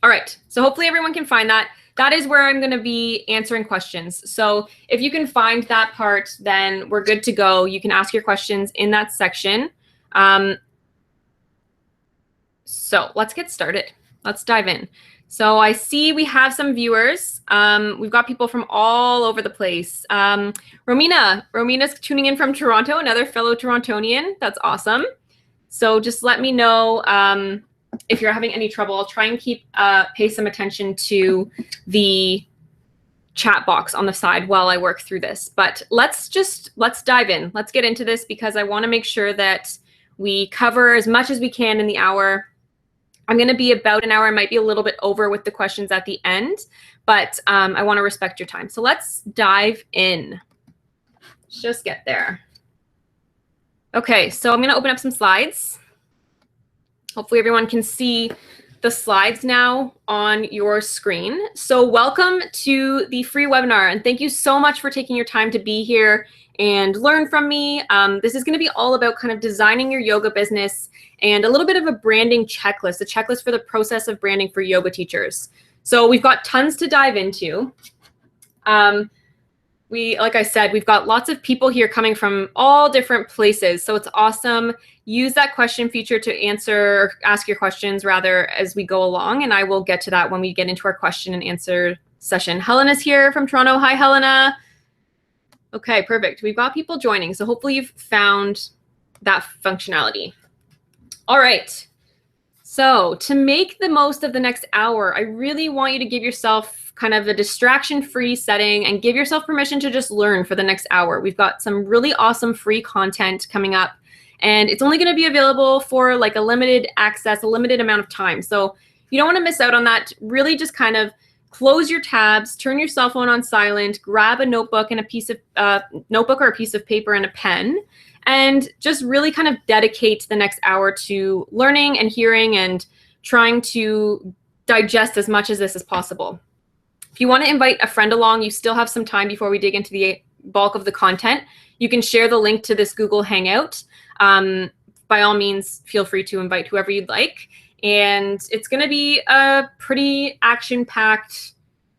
All right, so hopefully everyone can find that. That is where I'm going to be answering questions. So if you can find that part, then we're good to go. You can ask your questions in that section. So let's get started. Let's dive in. So I see we have some viewers. We've got people from all over the place. Romina's tuning in from Toronto, another fellow Torontonian. That's awesome. So just let me know if you're having any trouble. I'll try and pay some attention to the chat box on the side while I work through this. But let's dive in. Let's get into this because I want to make sure that we cover as much as we can in the hour. I'm going to be about an hour. I might be a little bit over with the questions at the end, but I want to respect your time. So let's dive in. Let's just get there. Okay, so I'm going to open up some slides. Hopefully everyone can see the slides now on your screen. So welcome to the free webinar, and thank you so much for taking your time to be here and learn from me. This is going to be all about kind of designing your yoga business and a little bit of a branding checklist, a checklist for the process of branding for yoga teachers. So we've got tons to dive into. Like I said, we've got lots of people here coming from all different places. So it's awesome. Use that question feature to ask your questions rather as we go along. And I will get to that when we get into our question and answer session. Helena's here from Toronto. Hi, Helena. Okay, perfect. We've got people joining. So hopefully you've found that functionality. All right. So to make the most of the next hour, I really want you to give yourself kind of a distraction-free setting and give yourself permission to just learn for the next hour. We've got some really awesome free content coming up, and it's only going to be available for like a limited access, a limited amount of time. So you don't want to miss out on that. Really just kind of close your tabs, turn your cell phone on silent, grab a notebook and a piece of notebook or a piece of paper and a pen, and just really kind of dedicate the next hour to learning and hearing and trying to digest as much of this as possible. If you want to invite a friend along, you still have some time before we dig into the bulk of the content. You can share the link to this Google Hangout. By all means, feel free to invite whoever you'd like. And it's going to be a pretty action-packed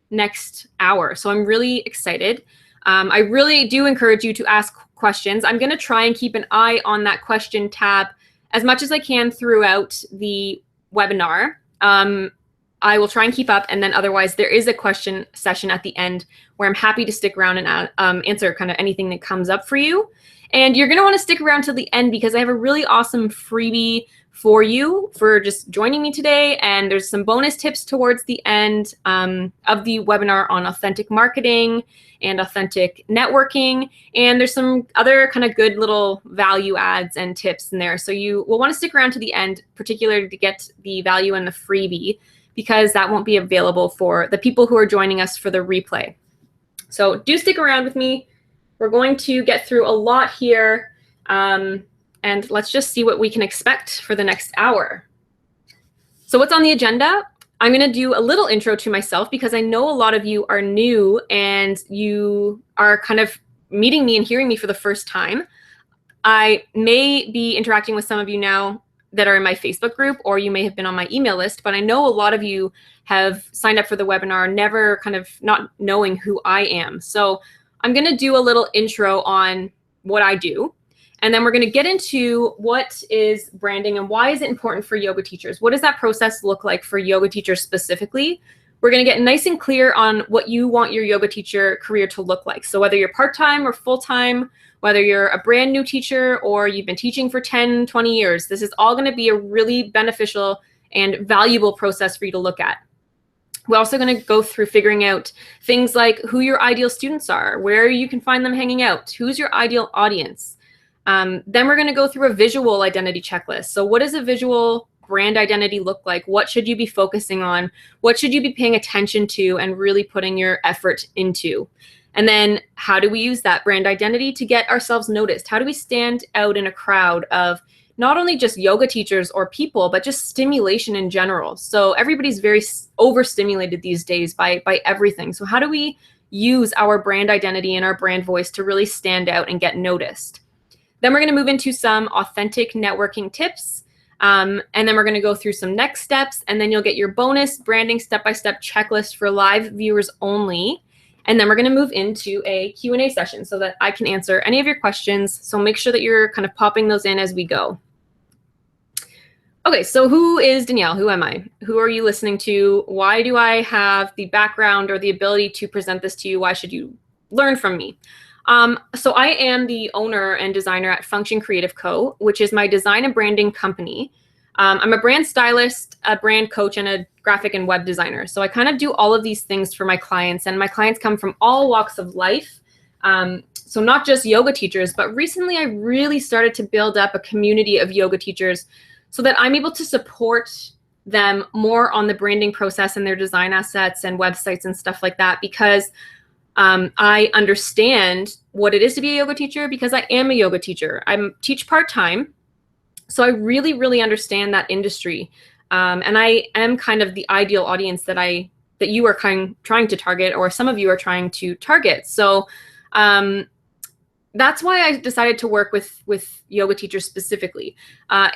next hour. So I'm really excited. I really do encourage you to ask questions. I'm going to try and keep an eye on that question tab as much as I can throughout the webinar. I will try and keep up, and then otherwise there is a question session at the end where I'm happy to stick around and answer kind of anything that comes up for you. And you're going to want to stick around till the end because I have a really awesome freebie for you for just joining me today. And there's some bonus tips towards the end of the webinar on authentic marketing and authentic networking. And there's some other kind of good little value adds and tips in there. So you will want to stick around to the end, particularly to get the value in the freebie, because that won't be available for the people who are joining us for the replay. So do stick around with me. We're going to get through a lot here. And let's just see what we can expect for the next hour. So what's on the agenda? I'm going to do a little intro to myself because I know a lot of you are new and you are kind of meeting me and hearing me for the first time. I may be interacting with some of you now that are in my Facebook group, or you may have been on my email list, but I know a lot of you have signed up for the webinar, never kind of not knowing who I am. So I'm going to do a little intro on what I do. And then we're going to get into what is branding and why is it important for yoga teachers? What does that process look like for yoga teachers specifically? We're going to get nice and clear on what you want your yoga teacher career to look like. So whether you're part-time or full-time, whether you're a brand new teacher or you've been teaching for 10, 20 years, this is all going to be a really beneficial and valuable process for you to look at. We're also going to go through figuring out things like who your ideal students are, where you can find them hanging out, who's your ideal audience. Then we're going to go through a visual identity checklist. So what does a visual brand identity look like? What should you be focusing on? What should you be paying attention to and really putting your effort into? And then how do we use that brand identity to get ourselves noticed? How do we stand out in a crowd of not only just yoga teachers or people, but just stimulation in general? So everybody's very overstimulated these days by everything. So how do we use our brand identity and our brand voice to really stand out and get noticed? Then we're going to move into some authentic networking tips. And then we're going to go through some next steps, and then you'll get your bonus branding step-by-step checklist for live viewers only. And then we're going to move into a Q&A session so that I can answer any of your questions. So make sure that you're kind of popping those in as we go. Okay, so who is Danielle? Who am I? Who are you listening to? Why do I have the background or the ability to present this to you? Why should you learn from me? So I am the owner and designer at Function Creative Co., which is my design and branding company. I'm a brand stylist, a brand coach, and a graphic and web designer. So I kind of do all of these things for my clients, and my clients come from all walks of life. So not just yoga teachers, but recently I really started to build up a community of yoga teachers so that I'm able to support them more on the branding process and their design assets and websites and stuff like that, because I understand what it is to be a yoga teacher, because I am a yoga teacher. I teach part-time. So I really, really understand that industry. And I am kind of the ideal audience that you are trying to target, or some of you are trying to target. So that's why I decided to work with yoga teachers specifically.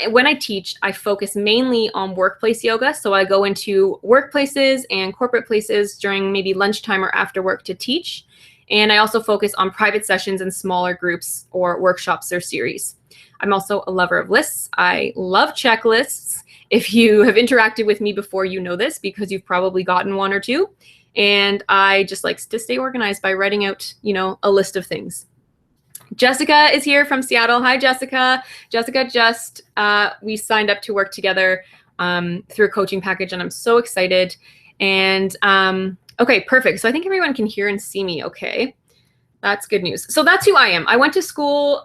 When I teach, I focus mainly on workplace yoga. So I go into workplaces and corporate places during maybe lunchtime or after work to teach. And I also focus on private sessions and smaller groups or workshops or series. I'm also a lover of lists. I love checklists. If you have interacted with me before, you know this because you've probably gotten one or two. And I just like to stay organized by writing out, a list of things. Jessica is here from Seattle. Hi, Jessica. Jessica we signed up to work together through a coaching package, and I'm so excited. And okay, perfect. So I think everyone can hear and see me okay. That's good news. So that's who I am. I went to school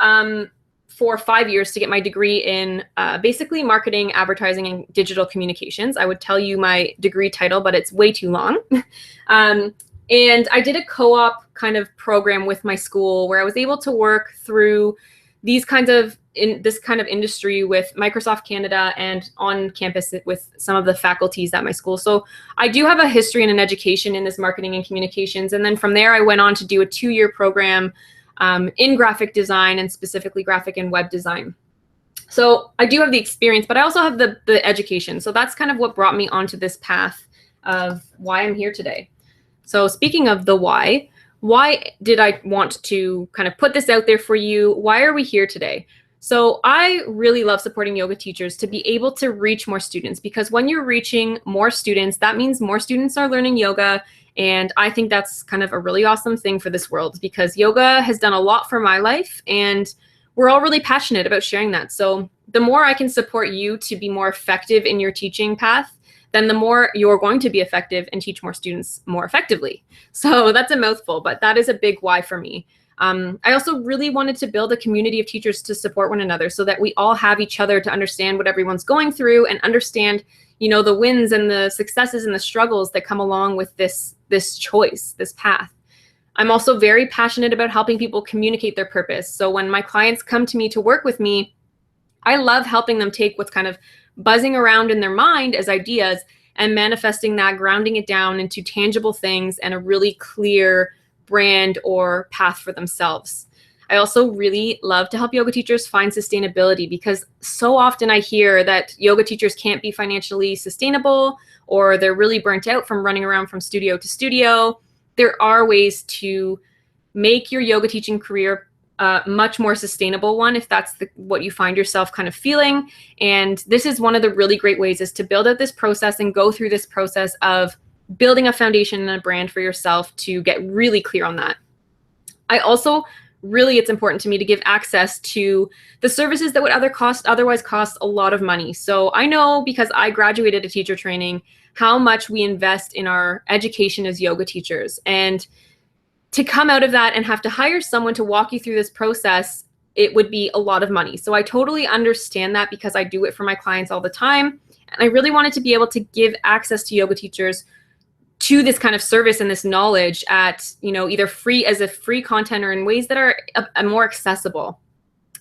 for 5 years to get my degree in basically marketing, advertising, and digital communications. I would tell you my degree title, but it's way too long. And I did a co-op kind of program with my school where I was able to work through this kind of industry with Microsoft Canada and on campus with some of the faculties at my school. So I do have a history and an education in this marketing and communications. And then from there, I went on to do a 2-year program in graphic design, and specifically graphic and web design. So I do have the experience, but I also have the education. So that's kind of what brought me onto this path of why I'm here today. So speaking of the why did I want to kind of put this out there for you? Why are we here today? So I really love supporting yoga teachers to be able to reach more students, because when you're reaching more students, that means more students are learning yoga. And I think that's kind of a really awesome thing for this world, because yoga has done a lot for my life, and we're all really passionate about sharing that. So the more I can support you to be more effective in your teaching path, then the more you're going to be effective and teach more students more effectively. So that's a mouthful, but that is a big why for me. I also really wanted to build a community of teachers to support one another so that we all have each other to understand what everyone's going through and understand, the wins and the successes and the struggles that come along with this choice, this path. I'm also very passionate about helping people communicate their purpose. So when my clients come to me to work with me, I love helping them take what's kind of buzzing around in their mind as ideas and manifesting that, grounding it down into tangible things and a really clear brand or path for themselves. I also really love to help yoga teachers find sustainability, because so often I hear that yoga teachers can't be financially sustainable, or they're really burnt out from running around from studio to studio. There are ways to make your yoga teaching career much more sustainable one, if that's what you find yourself kind of feeling. And this is one of the really great ways, is to build out this process and go through this process of building a foundation and a brand for yourself to get really clear on that. I also it's important to me to give access to the services that would otherwise cost a lot of money. So I know, because I graduated a teacher training, how much we invest in our education as yoga teachers. And to come out of that and have to hire someone to walk you through this process, it would be a lot of money. So I totally understand that, because I do it for my clients all the time. And I really wanted to be able to give access to yoga teachers to this kind of service and this knowledge at, either free as a free content or in ways that are more accessible,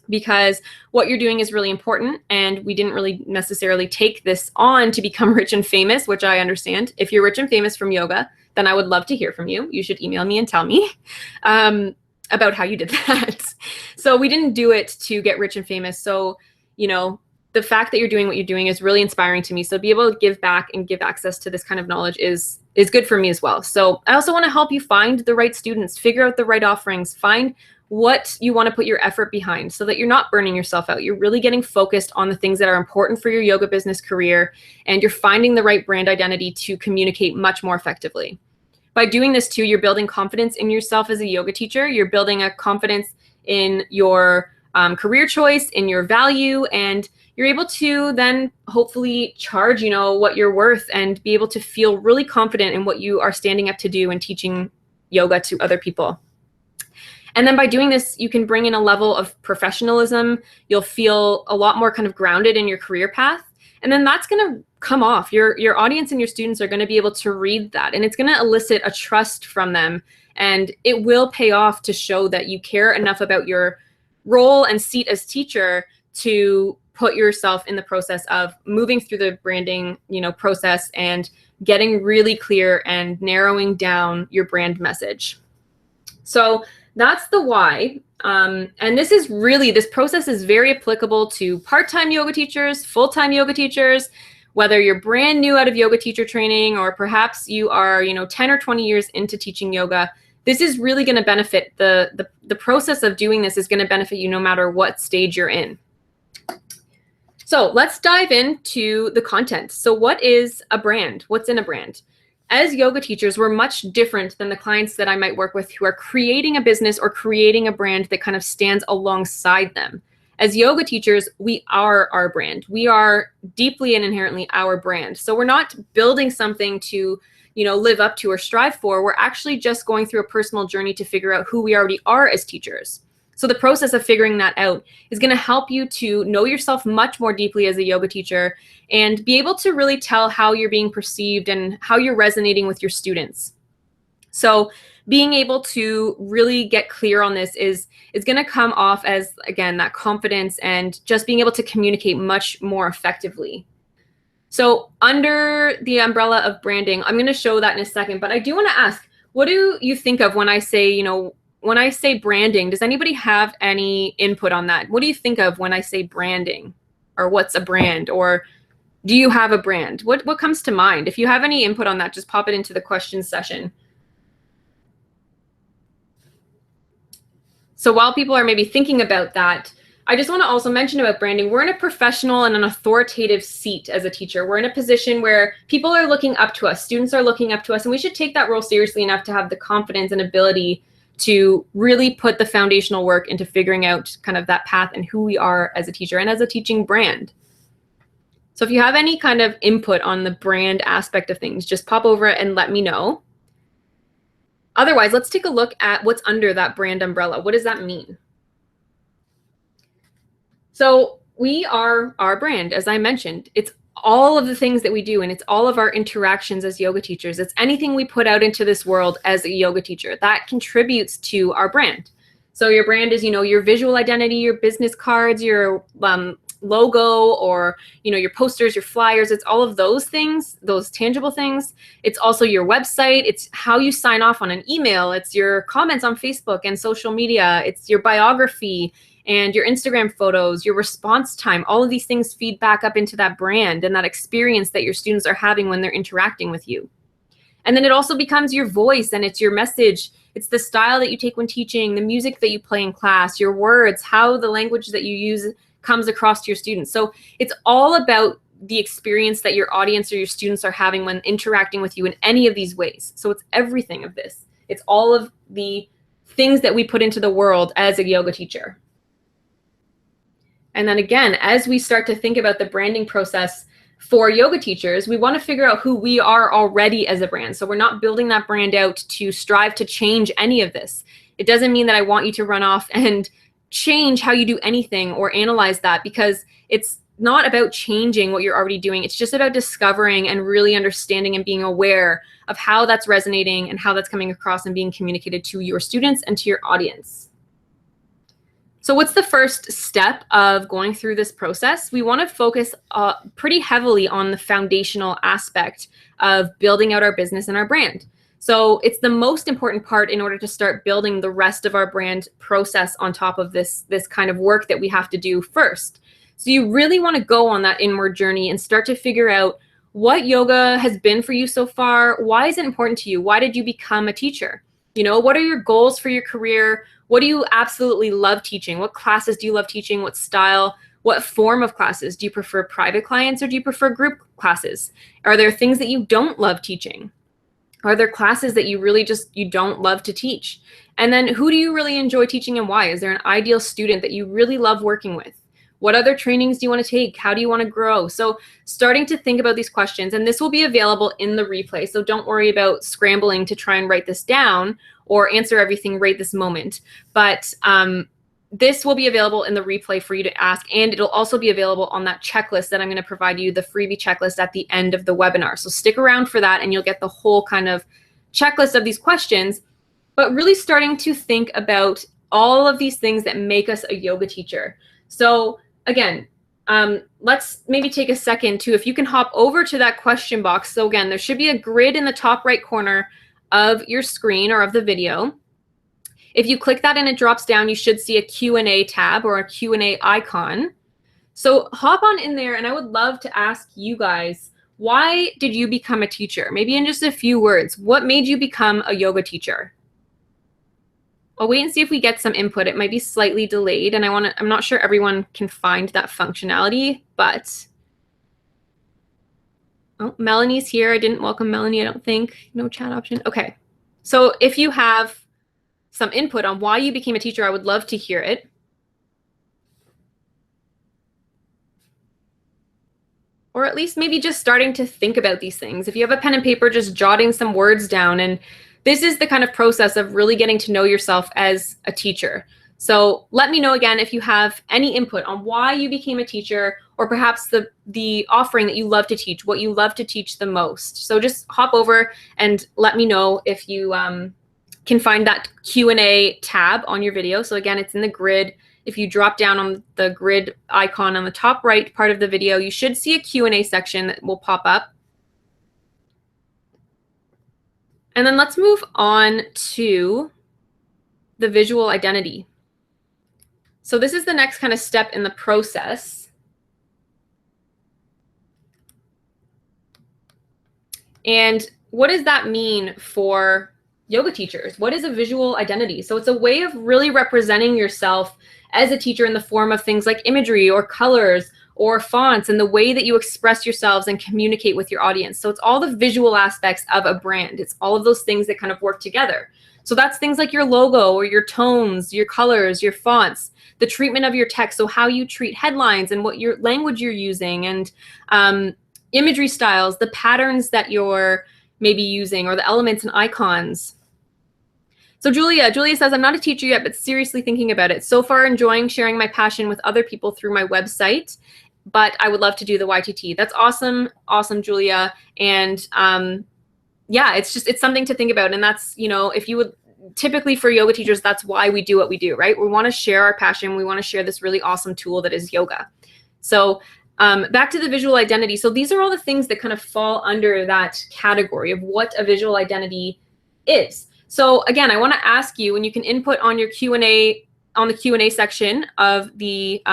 because what you're doing is really important. And we didn't really necessarily take this on to become rich and famous, which I understand. If you're rich and famous from yoga, then I would love to hear from you. You should email me and tell me about how you did that. So we didn't do it to get rich and famous. So, the fact that you're doing what you're doing is really inspiring to me. So to be able to give back and give access to this kind of knowledge is good for me as well. So I also want to help you find the right students, figure out the right offerings, find what you want to put your effort behind so that you're not burning yourself out. You're really getting focused on the things that are important for your yoga business career, and you're finding the right brand identity to communicate much more effectively. By doing this too, you're building confidence in yourself as a yoga teacher. You're building a confidence in your career choice, in your value, and you're able to then hopefully charge, what you're worth and be able to feel really confident in what you are standing up to do and teaching yoga to other people. And then by doing this, you can bring in a level of professionalism. You'll feel a lot more kind of grounded in your career path. And then that's going to come off. Your audience and your students are going to be able to read that, and it's going to elicit a trust from them. And it will pay off to show that you care enough about your role and seat as teacher to put yourself in the process of moving through the branding, process and getting really clear and narrowing down your brand message. So that's the why. And this process is very applicable to part-time yoga teachers, full-time yoga teachers, whether you're brand new out of yoga teacher training, or perhaps you are, 10 or 20 years into teaching yoga. This is really going to benefit the process of doing this is going to benefit you no matter what stage you're in. So let's dive into the content. So what is a brand? What's in a brand? As yoga teachers, we're much different than the clients that I might work with who are creating a business or creating a brand that kind of stands alongside them. As yoga teachers, we are our brand. We are deeply and inherently our brand. So we're not building something to, live up to or strive for. We're actually just going through a personal journey to figure out who we already are as teachers. So the process of figuring that out is going to help you to know yourself much more deeply as a yoga teacher and be able to really tell how you're being perceived and how you're resonating with your students. So being able to really get clear on this is going to come off as, again, that confidence and just being able to communicate much more effectively. So under the umbrella of branding, I'm going to show that in a second, but I do want to ask, what do you think of when I say, when I say branding? Does anybody have any input on that? What do you think of when I say branding, or what's a brand, or do you have a brand? What comes to mind? If you have any input on that, just pop it into the questions session. So while people are maybe thinking about that, I just want to also mention about branding. We're in a professional and an authoritative seat as a teacher. We're in a position where people are looking up to us, students are looking up to us, and we should take that role seriously enough to have the confidence and ability to really put the foundational work into figuring out kind of that path and who we are as a teacher and as a teaching brand. So if you have any kind of input on the brand aspect of things, just pop over and let me know. Otherwise, let's take a look at what's under that brand umbrella. What does that mean? So we are our brand, as I mentioned. It's all of the things that we do, and it's all of our interactions as yoga teachers. It's anything we put out into this world as a yoga teacher that contributes to our brand. So your brand is, your visual identity, your business cards, your logo, or, your posters, your flyers. It's all of those things, those tangible things. It's also your website. It's how you sign off on an email. It's your comments on Facebook and social media. It's your biography and your Instagram photos, your response time. All of these things feed back up into that brand and that experience that your students are having when they're interacting with you. And then it also becomes your voice, and it's your message. It's the style that you take when teaching, the music that you play in class, your words, how the language that you use comes across to your students. So it's all about the experience that your audience or your students are having when interacting with you in any of these ways. So it's everything of this. It's all of the things that we put into the world as a yoga teacher. And then again, as we start to think about the branding process for yoga teachers, we want to figure out who we are already as a brand. So we're not building that brand out to strive to change any of this. It doesn't mean that I want you to run off and change how you do anything or analyze that, because it's not about changing what you're already doing. It's just about discovering and really understanding and being aware of how that's resonating and how that's coming across and being communicated to your students and to your audience. So what's the first step of going through this process? We want to focus pretty heavily on the foundational aspect of building out our business and our brand. So it's the most important part in order to start building the rest of our brand process on top of this kind of work that we have to do first. So you really want to go on that inward journey and start to figure out what yoga has been for you so far. Why is it important to you? Why did you become a teacher? You know, what are your goals for your career? What do you absolutely love teaching? What classes do you love teaching? What style? What form of classes? Do you prefer private clients or do you prefer group classes? Are there things that you don't love teaching? Are there classes that you really you don't love to teach? And then who do you really enjoy teaching and why? Is there an ideal student that you really love working with? What other trainings do you want to take? How do you want to grow? So starting to think about these questions, and this will be available in the replay. So don't worry about scrambling to try and write this down or answer everything right this moment. But this will be available in the replay for you to ask, and it'll also be available on that checklist that I'm going to provide you, the freebie checklist at the end of the webinar. So stick around for that and you'll get the whole kind of checklist of these questions, but really starting to think about all of these things that make us a yoga teacher. So again, let's maybe take a second to, if you can hop over to that question box. So again, there should be a grid in the top right corner of your screen or of the video. If you click that and it drops down, you should see a Q&A tab or a Q&A icon. So hop on in there, and I would love to ask you guys, why did you become a teacher? Maybe in just a few words, what made you become a yoga teacher? I'll wait and see if we get some input. It might be slightly delayed, and I'm not sure everyone can find that functionality, but oh, Melanie's here. I didn't welcome Melanie, I don't think. No chat option. Okay. So if you have some input on why you became a teacher, I would love to hear it. Or at least maybe just starting to think about these things. If you have a pen and paper, just jotting some words down. And this is the kind of process of really getting to know yourself as a teacher. So let me know again if you have any input on why you became a teacher, or perhaps the offering that you love to teach, what you love to teach the most. So just hop over and let me know if you can find that Q&A tab on your video. So again, it's in the grid. If you drop down on the grid icon on the top right part of the video, you should see a Q&A section that will pop up. And then let's move on to the visual identity. So this is the next kind of step in the process. And what does that mean for yoga teachers? What is a visual identity? So it's a way of really representing yourself as a teacher in the form of things like imagery or colors or fonts and the way that you express yourselves and communicate with your audience. So it's all the visual aspects of a brand. It's all of those things that kind of work together. So that's things like your logo or your tones, your colors, your fonts, the treatment of your text. So how you treat headlines and what your language you're using, and imagery styles, the patterns that you're maybe using, or the elements and icons. So Julia says, I'm not a teacher yet, but seriously thinking about it. So far, enjoying sharing my passion with other people through my website, but I would love to do the YTT. That's awesome. Awesome, Julia. And yeah, it's something to think about. And that's, you know, if you would, typically for yoga teachers, that's why we do what we do, right? We want to share our passion. We want to share this really awesome tool that is yoga. So back to the visual identity. So these are all the things that kind of fall under that category of what a visual identity is. So again, I want to ask you, and you can input on your Q&A, on the Q&A section of the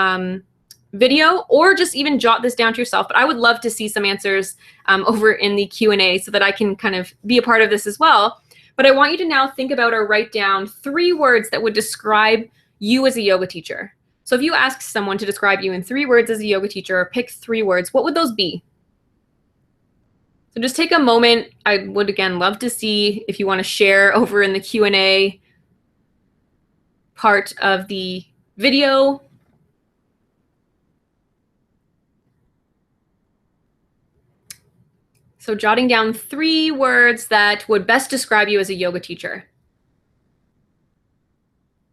video, or just even jot this down to yourself. But I would love to see some answers over in the Q&A so that I can kind of be a part of this as well. But I want you to now think about or write down 3 words that would describe you as a yoga teacher. So if you ask someone to describe you in 3 words as a yoga teacher, or pick 3 words, what would those be? So just take a moment. I would, again, love to see if you want to share over in the Q&A part of the video. So jotting down 3 words that would best describe you as a yoga teacher.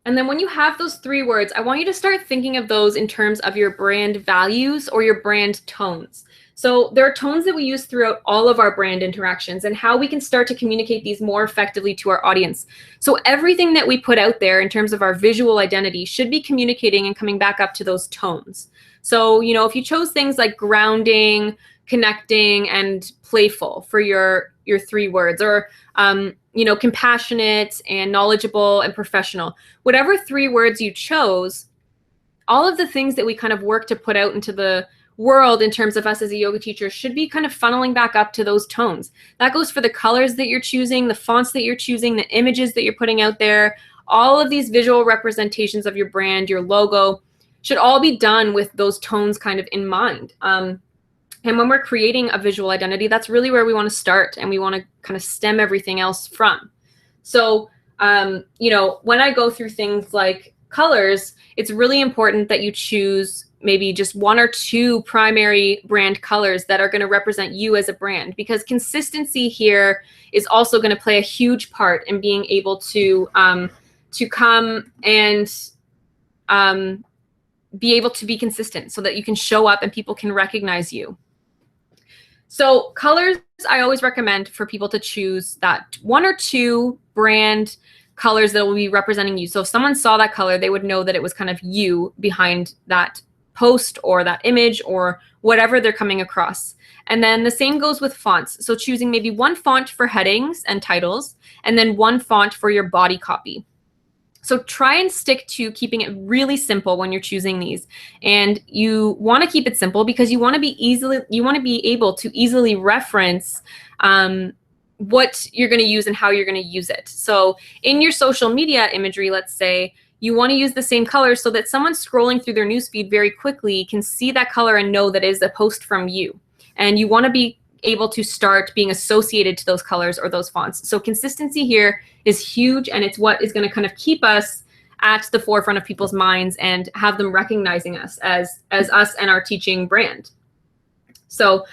And then when you have those 3 words, I want you to start thinking of those in terms of your brand values or your brand tones. So there are tones that we use throughout all of our brand interactions and how we can start to communicate these more effectively to our audience. So everything that we put out there in terms of our visual identity should be communicating and coming back up to those tones. So, you know, if you chose things like grounding, connecting, and playful for your 3 words, or, you know, compassionate and knowledgeable and professional, whatever 3 words you chose, all of the things that we kind of work to put out into the world in terms of us as a yoga teacher should be kind of funneling back up to those tones. That goes for the colors that you're choosing, the fonts that you're choosing, the images that you're putting out there. All of these visual representations of your brand, your logo, should all be done with those tones kind of in mind. And when we're creating a visual identity, that's really where we want to start, and we want to kind of stem everything else from. So, you know, when I go through things like colors, it's really important that you choose maybe just one or two primary brand colors that are going to represent you as a brand, because consistency here is also going to play a huge part in being able to come and be able to be consistent so that you can show up and people can recognize you. So colors, I always recommend for people to choose that one or two brand colors that will be representing you. So if someone saw that color, they would know that it was kind of you behind that post or that image or whatever they're coming across. And then the same goes with fonts. So choosing maybe one font for headings and titles, and then one font for your body copy. So try and stick to keeping it really simple when you're choosing these. And you want to keep it simple because you want to be able to easily reference what you're going to use and how you're going to use it. So in your social media imagery, let's say, you want to use the same color so that someone scrolling through their newsfeed very quickly can see that color and know that it is a post from you. And you want to be able to start being associated to those colors or those fonts. So consistency here is huge, and it's what is going to kind of keep us at the forefront of people's minds and have them recognizing us as us and our teaching brand. So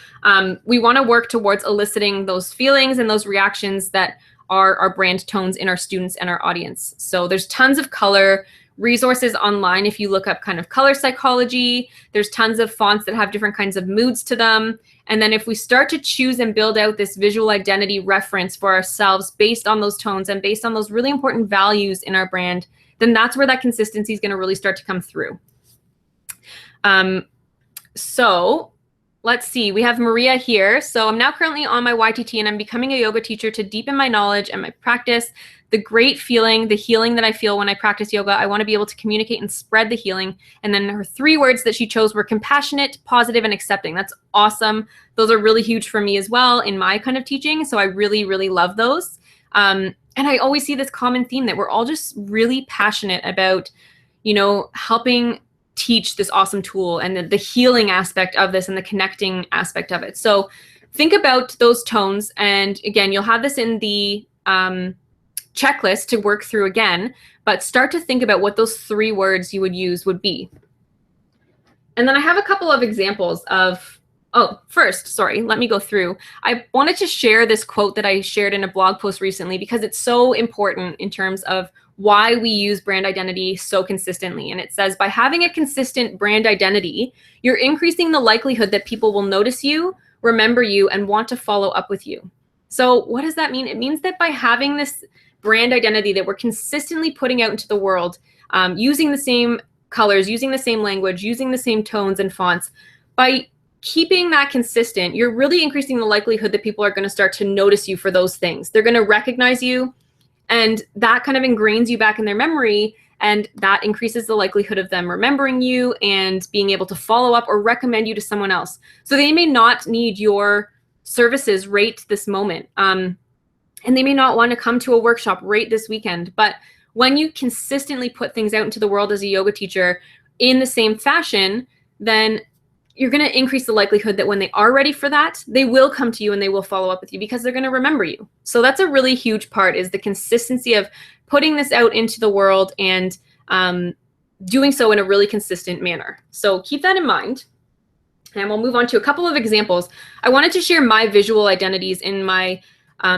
we want to work towards eliciting those feelings and those reactions that are our brand tones in our students and our audience. So there's tons of color resources online. If you look up kind of color psychology, there's tons of fonts that have different kinds of moods to them. And then if we start to choose and build out this visual identity reference for ourselves based on those tones and based on those really important values in our brand, then that's where that consistency is going to really start to come through. So let's see, we have Maria here. So I'm now currently on my YTT and I'm becoming a yoga teacher to deepen my knowledge and my practice. The great feeling, the healing that I feel when I practice yoga, I want to be able to communicate and spread the healing. And then her 3 words that she chose were compassionate, positive, and accepting. That's awesome. Those are really huge for me as well in my kind of teaching. So I really, really love those. And I always see this common theme that we're all just really passionate about, you know, helping teach this awesome tool and the healing aspect of this and the connecting aspect of it. So think about those tones. And again, you'll have this in the checklist to work through again, but start to think about what those 3 words you would use would be. And then I have a couple of examples of, first, sorry, let me go through. I wanted to share this quote that I shared in a blog post recently because it's so important in terms of why we use brand identity so consistently. And it says, by having a consistent brand identity, you're increasing the likelihood that people will notice you, remember you, and want to follow up with you. So what does that mean? It means that by having this brand identity that we're consistently putting out into the world, using the same colors, using the same language, using the same tones and fonts, by keeping that consistent, you're really increasing the likelihood that people are going to start to notice you for those things. They're going to recognize you, and that kind of ingrains you back in their memory, and that increases the likelihood of them remembering you and being able to follow up or recommend you to someone else. So they may not need your services right this moment, and they may not want to come to a workshop right this weekend. But when you consistently put things out into the world as a yoga teacher in the same fashion, then you're going to increase the likelihood that when they are ready for that, they will come to you and they will follow up with you because they're going to remember you. So that's a really huge part, is the consistency of putting this out into the world and doing so in a really consistent manner. So keep that in mind. And we'll move on to a couple of examples. I wanted to share my visual identities in my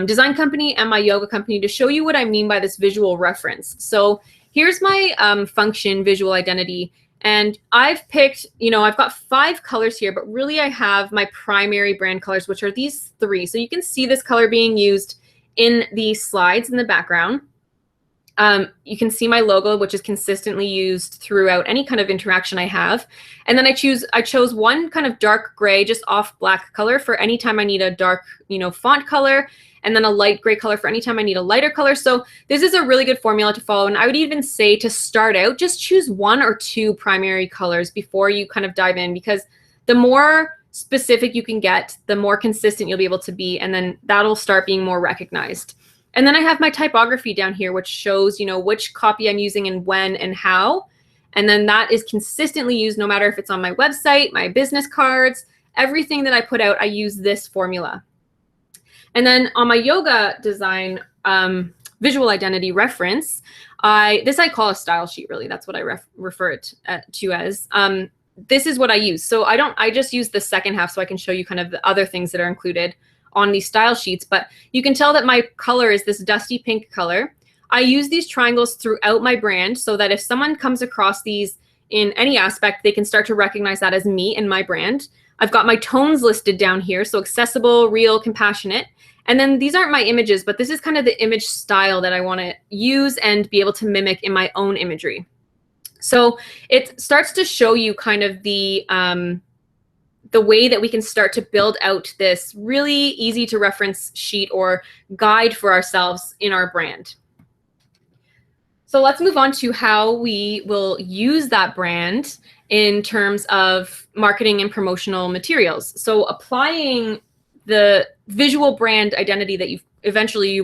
design company and my yoga company to show you what I mean by this visual reference. So here's my function visual identity. And I've picked, you know, I've got 5 colors here, but really I have my primary brand colors, which are these 3. So you can see this color being used in the slides in the background. You can see my logo, which is consistently used throughout any kind of interaction I have. And then I chose one kind of dark gray, just off black color for any time I need a dark, font color, and then a light gray color for any time I need a lighter color. So this is a really good formula to follow. And I would even say to start out, just choose 1 or 2 primary colors before you kind of dive in, because the more specific you can get, the more consistent you'll be able to be, and then that'll start being more recognized. And then I have my typography down here, which shows, which copy I'm using and when and how. And then that is consistently used no matter if it's on my website, my business cards, everything that I put out, I use this formula. And then on my yoga design visual identity reference, this I call a style sheet, really. That's what I refer it to as. This is what I use. So I just use the second half so I can show you kind of the other things that are included on these style sheets, but you can tell that my color is this dusty pink color. I use these triangles throughout my brand so that if someone comes across these in any aspect, they can start to recognize that as me and my brand. I've got my tones listed down here, so accessible, real, compassionate. And then these aren't my images, but this is kind of the image style that I want to use and be able to mimic in my own imagery. So it starts to show you kind of the way that we can start to build out this really easy to reference sheet or guide for ourselves in our brand. So let's move on to how we will use that brand in terms of marketing and promotional materials. So applying the visual brand identity that you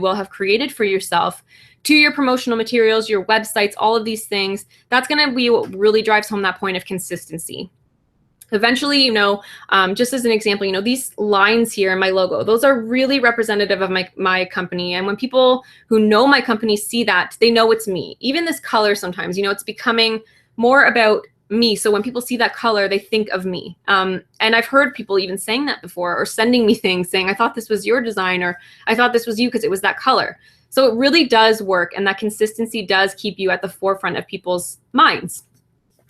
will have created for yourself to your promotional materials, your websites, all of these things, that's going to be what really drives home that point of consistency. Eventually, just as an example, these lines here in my logo, those are really representative of my company. And when people who know my company see that, they know it's me. Even this color sometimes, it's becoming more about me. So when people see that color, they think of me. And I've heard people even saying that before, or sending me things saying, I thought this was your design, or I thought this was you because it was that color. So it really does work. And that consistency does keep you at the forefront of people's minds.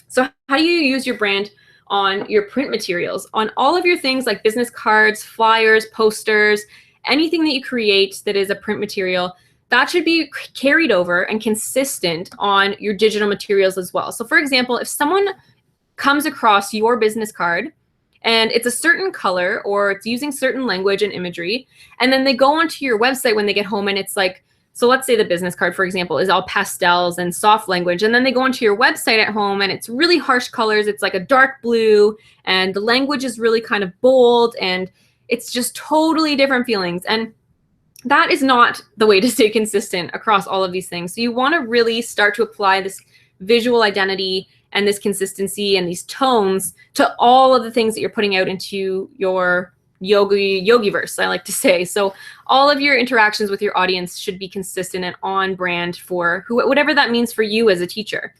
So how do you use your brand on your print materials, on all of your things like business cards, flyers, posters, anything that you create that is a print material, that should be carried over and consistent on your digital materials as well. So for example, if someone comes across your business card and it's a certain color or it's using certain language and imagery, and then they go onto your website when they get home and it's like, so let's say the business card, for example, is all pastels and soft language. And then they go onto your website at home and it's really harsh colors. It's like a dark blue and the language is really kind of bold and it's just totally different feelings. And that is not the way to stay consistent across all of these things. So you want to really start to apply this visual identity and this consistency and these tones to all of the things that you're putting out into your yogiverse, I like to say. So all of your interactions with your audience should be consistent and on brand for whatever that means for you as a teacher.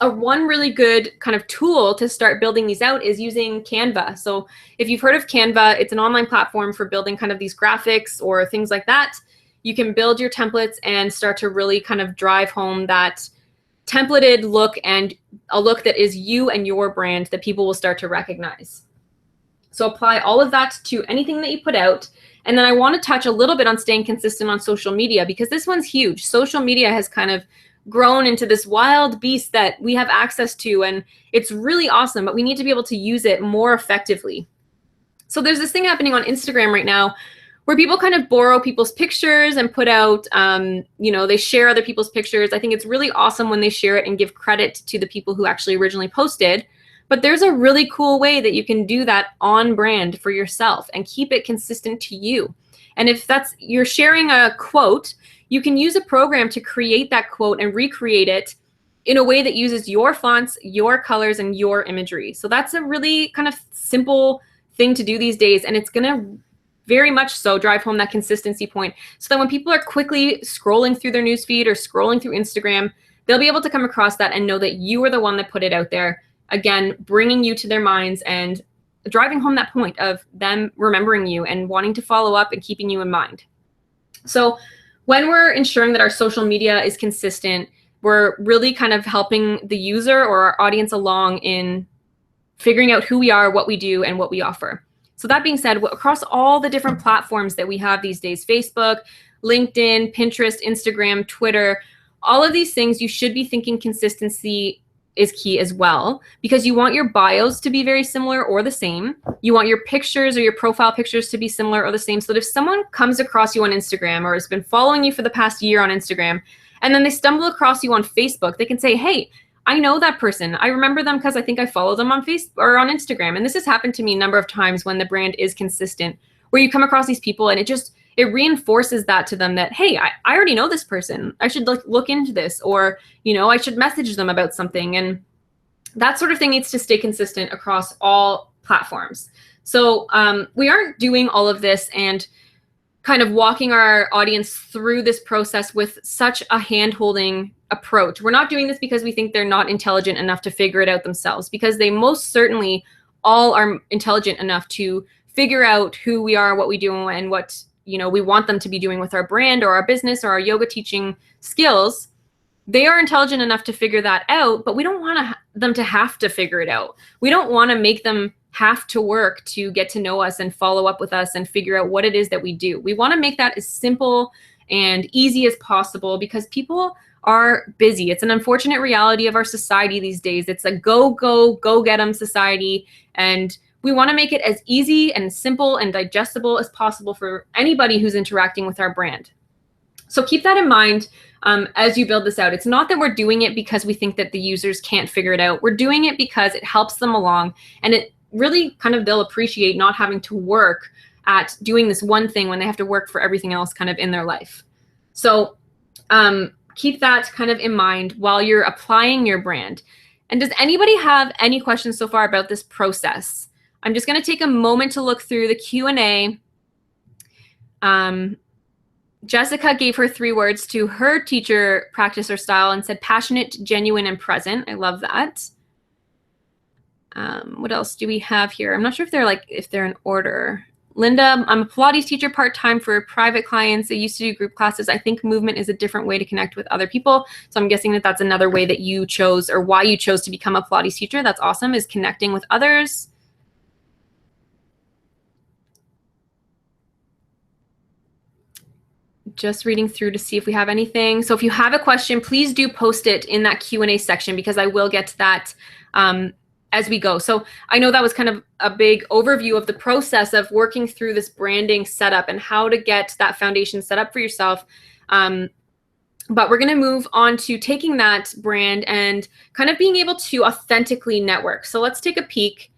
One really good kind of tool to start building these out is using Canva. So if you've heard of Canva, it's an online platform for building kind of these graphics or things like that. You can build your templates and start to really kind of drive home that templated look and a look that is you and your brand that people will start to recognize. So apply all of that to anything that you put out. And then I want to touch a little bit on staying consistent on social media, because this one's huge. Social media has kind of grown into this wild beast that we have access to, and it's really awesome, but we need to be able to use it more effectively. So there's this thing happening on Instagram right now where people kind of borrow people's pictures and put out, they share other people's pictures. I think it's really awesome when they share it and give credit to the people who actually originally posted. But there's a really cool way that you can do that on brand for yourself and keep it consistent to you. And if you're sharing a quote, you can use a program to create that quote and recreate it in a way that uses your fonts, your colors, and your imagery. So that's a really kind of simple thing to do these days. And it's going to very much so drive home that consistency point, so that when people are quickly scrolling through their newsfeed or scrolling through Instagram, they'll be able to come across that and know that you were the one that put it out there. Again, bringing you to their minds and driving home that point of them remembering you and wanting to follow up and keeping you in mind. So when we're ensuring that our social media is consistent, we're really kind of helping the user or our audience along in figuring out who we are, what we do, and what we offer. So that being said, across all the different platforms that we have these days, Facebook, LinkedIn, Pinterest, Instagram, Twitter, all of these things, you should be thinking consistency is key as well, because you want your bios to be very similar or the same. You want your pictures or your profile pictures to be similar or the same, so that if someone comes across you on Instagram or has been following you for the past year on Instagram, and then they stumble across you on Facebook, they can say, hey, I know that person. I remember them because I think I follow them on Facebook or on Instagram. And this has happened to me a number of times when the brand is consistent, where you come across these people and it reinforces that to them that, hey, I already know this person. I should look into this, or, I should message them about something. And that sort of thing needs to stay consistent across all platforms. So we aren't doing all of this and kind of walking our audience through this process with such a hand-holding approach. We're not doing this because we think they're not intelligent enough to figure it out themselves, because they most certainly all are intelligent enough to figure out who we are, what we do, and what we want them to be doing with our brand or our business or our yoga teaching skills. They are intelligent enough to figure that out, but we don't want them to have to figure it out. We don't want to make them have to work to get to know us and follow up with us and figure out what it is that we do. We want to make that as simple and easy as possible, because people are busy. It's an unfortunate reality of our society these days. It's a go get 'em society. And we want to make it as easy and simple and digestible as possible for anybody who's interacting with our brand. So keep that in mind as you build this out. It's not that we're doing it because we think that the users can't figure it out. We're doing it because it helps them along, and it really they'll appreciate not having to work at doing this one thing when they have to work for everything else kind of in their life. So keep that kind of in mind while you're applying your brand. And does anybody have any questions so far about this process? I'm just going to take a moment to look through the Q&A. Jessica gave her 3 words to her teacher practice or style and said passionate, genuine, and present. I love that. What else do we have here? I'm not sure if they're in order. Linda, I'm a Pilates teacher part-time for private clients. I used to do group classes. I think movement is a different way to connect with other people. So I'm guessing that that's another way that you chose, or why you chose to become a Pilates teacher. That's awesome, is connecting with others. Just reading through to see if we have anything. So if you have a question, please do post it in that Q&A section, because I will get to that as we go. So I know that was kind of a big overview of the process of working through this branding setup and how to get that foundation set up for yourself. But we're going to move on to taking that brand and kind of being able to authentically network. So let's take a peek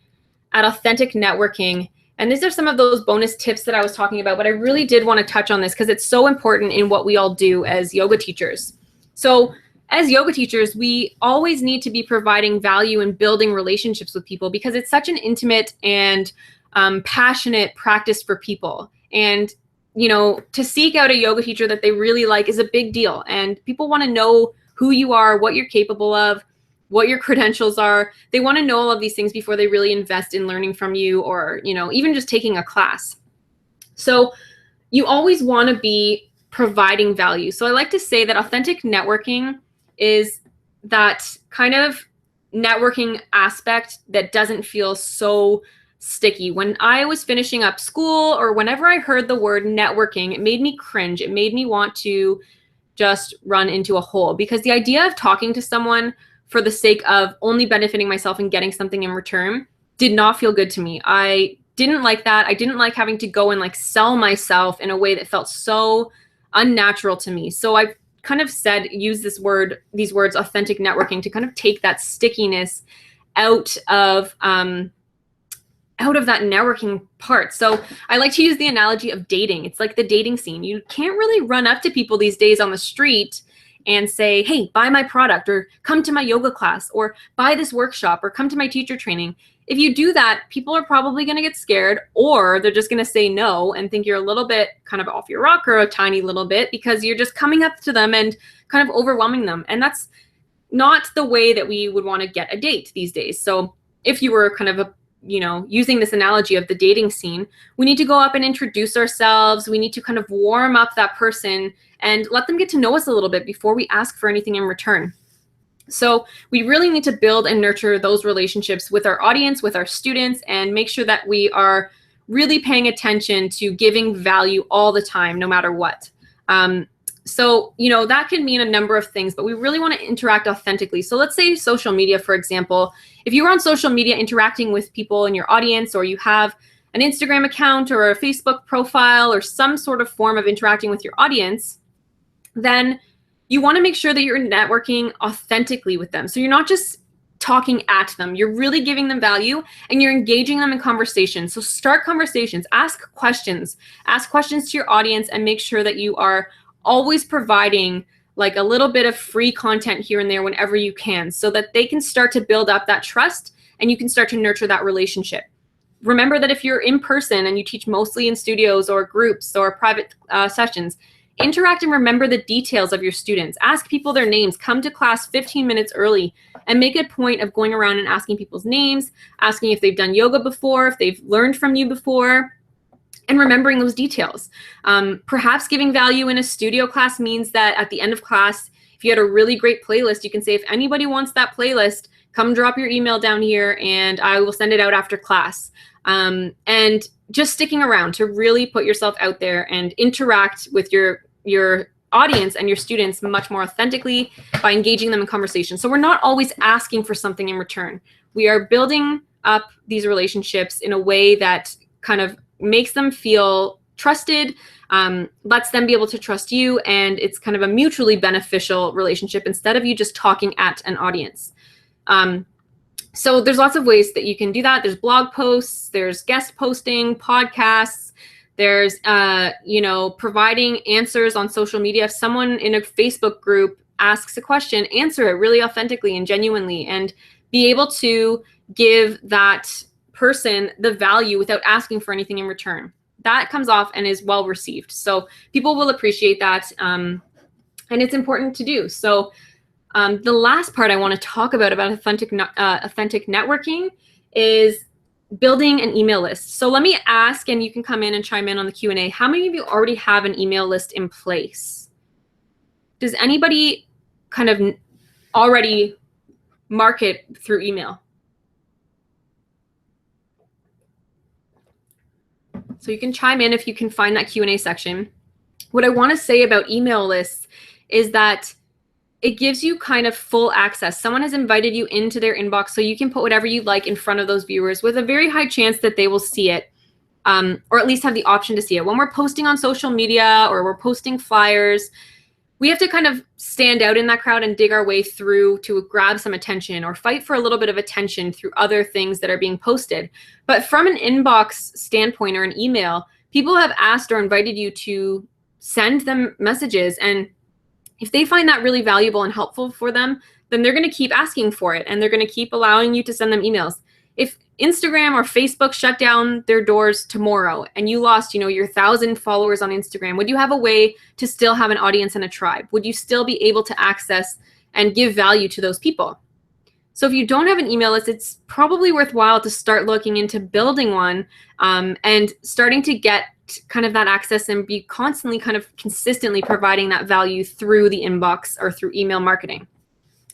at authentic networking. And these are some of those bonus tips that I was talking about, but I really did want to touch on this because it's so important in what we all do as yoga teachers. So as yoga teachers, we always need to be providing value and building relationships with people, because it's such an intimate and passionate practice for people. And, to seek out a yoga teacher that they really like is a big deal. And people want to know who you are, what you're capable of, what your credentials are. They want to know all of these things before they really invest in learning from you, or, even just taking a class. So you always want to be providing value. So I like to say that authentic networking is that kind of networking aspect that doesn't feel so sticky. When I was finishing up school, or whenever I heard the word networking, it made me cringe. It made me want to just run into a hole, because the idea of talking to someone for the sake of only benefiting myself and getting something in return did not feel good to me. I didn't like that. I didn't like having to go and sell myself in a way that felt so unnatural to me. So I kind of use these words, authentic networking, to kind of take that stickiness out of that networking part. So I like to use the analogy of dating. It's like the dating scene. You can't really run up to people these days on the street and say, hey, buy my product, or come to my yoga class, or buy this workshop, or come to my teacher training. If you do that, people are probably going to get scared, or they're just going to say no and think you're a little bit kind of off your rocker, a tiny little bit, because you're just coming up to them and kind of overwhelming them. And that's not the way that we would want to get a date these days. So if you were kind of using this analogy of the dating scene, we need to go up and introduce ourselves. We need to kind of warm up that person and let them get to know us a little bit before we ask for anything in return. So we really need to build and nurture those relationships with our audience, with our students, and make sure that we are really paying attention to giving value all the time, no matter what. So, that can mean a number of things, but we really want to interact authentically. So let's say social media, for example. If you are on social media interacting with people in your audience, or you have an Instagram account or a Facebook profile or some sort of form of interacting with your audience, then you want to make sure that you're networking authentically with them. So you're not just talking at them, you're really giving them value and you're engaging them in conversation. So start conversations, ask questions to your audience, and make sure that you are always providing like a little bit of free content here and there whenever you can, so that they can start to build up that trust and you can start to nurture that relationship. Remember that if you're in person and you teach mostly in studios or groups or private sessions, interact and remember the details of your students. Ask people their names. Come to class 15 minutes early and make a point of going around and asking people's names, asking if they've done yoga before, if they've learned from you before, and remembering those details. Perhaps giving value in a studio class means that at the end of class, if you had a really great playlist, you can say, if anybody wants that playlist, come drop your email down here and I will send it out after class. And just sticking around to really put yourself out there and interact with your audience and your students much more authentically by engaging them in conversation. So we're not always asking for something in return. We are building up these relationships in a way that kind of makes them feel trusted, lets them be able to trust you, and it's kind of a mutually beneficial relationship instead of you just talking at an audience. So there's lots of ways that you can do that. There's blog posts, there's guest posting, podcasts, there's, providing answers on social media. If someone in a Facebook group asks a question, answer it really authentically and genuinely, and be able to give that person the value without asking for anything in return. That comes off and is well received. So people will appreciate that, and it's important to do. So the last part I want to talk about authentic networking is building an email list. So let me ask, and you can come in and chime in on the Q&A. How many of you already have an email list in place? Does anybody kind of already market through email? So you can chime in if you can find that Q&A section. What I want to say about email lists is that it gives you kind of full access. Someone has invited you into their inbox, so you can put whatever you like in front of those viewers with a very high chance that they will see it, or at least have the option to see it. When we're posting on social media or we're posting flyers, we have to kind of stand out in that crowd and dig our way through to grab some attention or fight for a little bit of attention through other things that are being posted. But from an inbox standpoint or an email, people have asked or invited you to send them messages, and if they find that really valuable and helpful for them, then they're going to keep asking for it and they're going to keep allowing you to send them emails. If Instagram or Facebook shut down their doors tomorrow and you lost, your 1,000 followers on Instagram, would you have a way to still have an audience and a tribe? Would you still be able to access and give value to those people? So if you don't have an email list, it's probably worthwhile to start looking into building one, and starting to get kind of that access and be constantly kind of consistently providing that value through the inbox or through email marketing.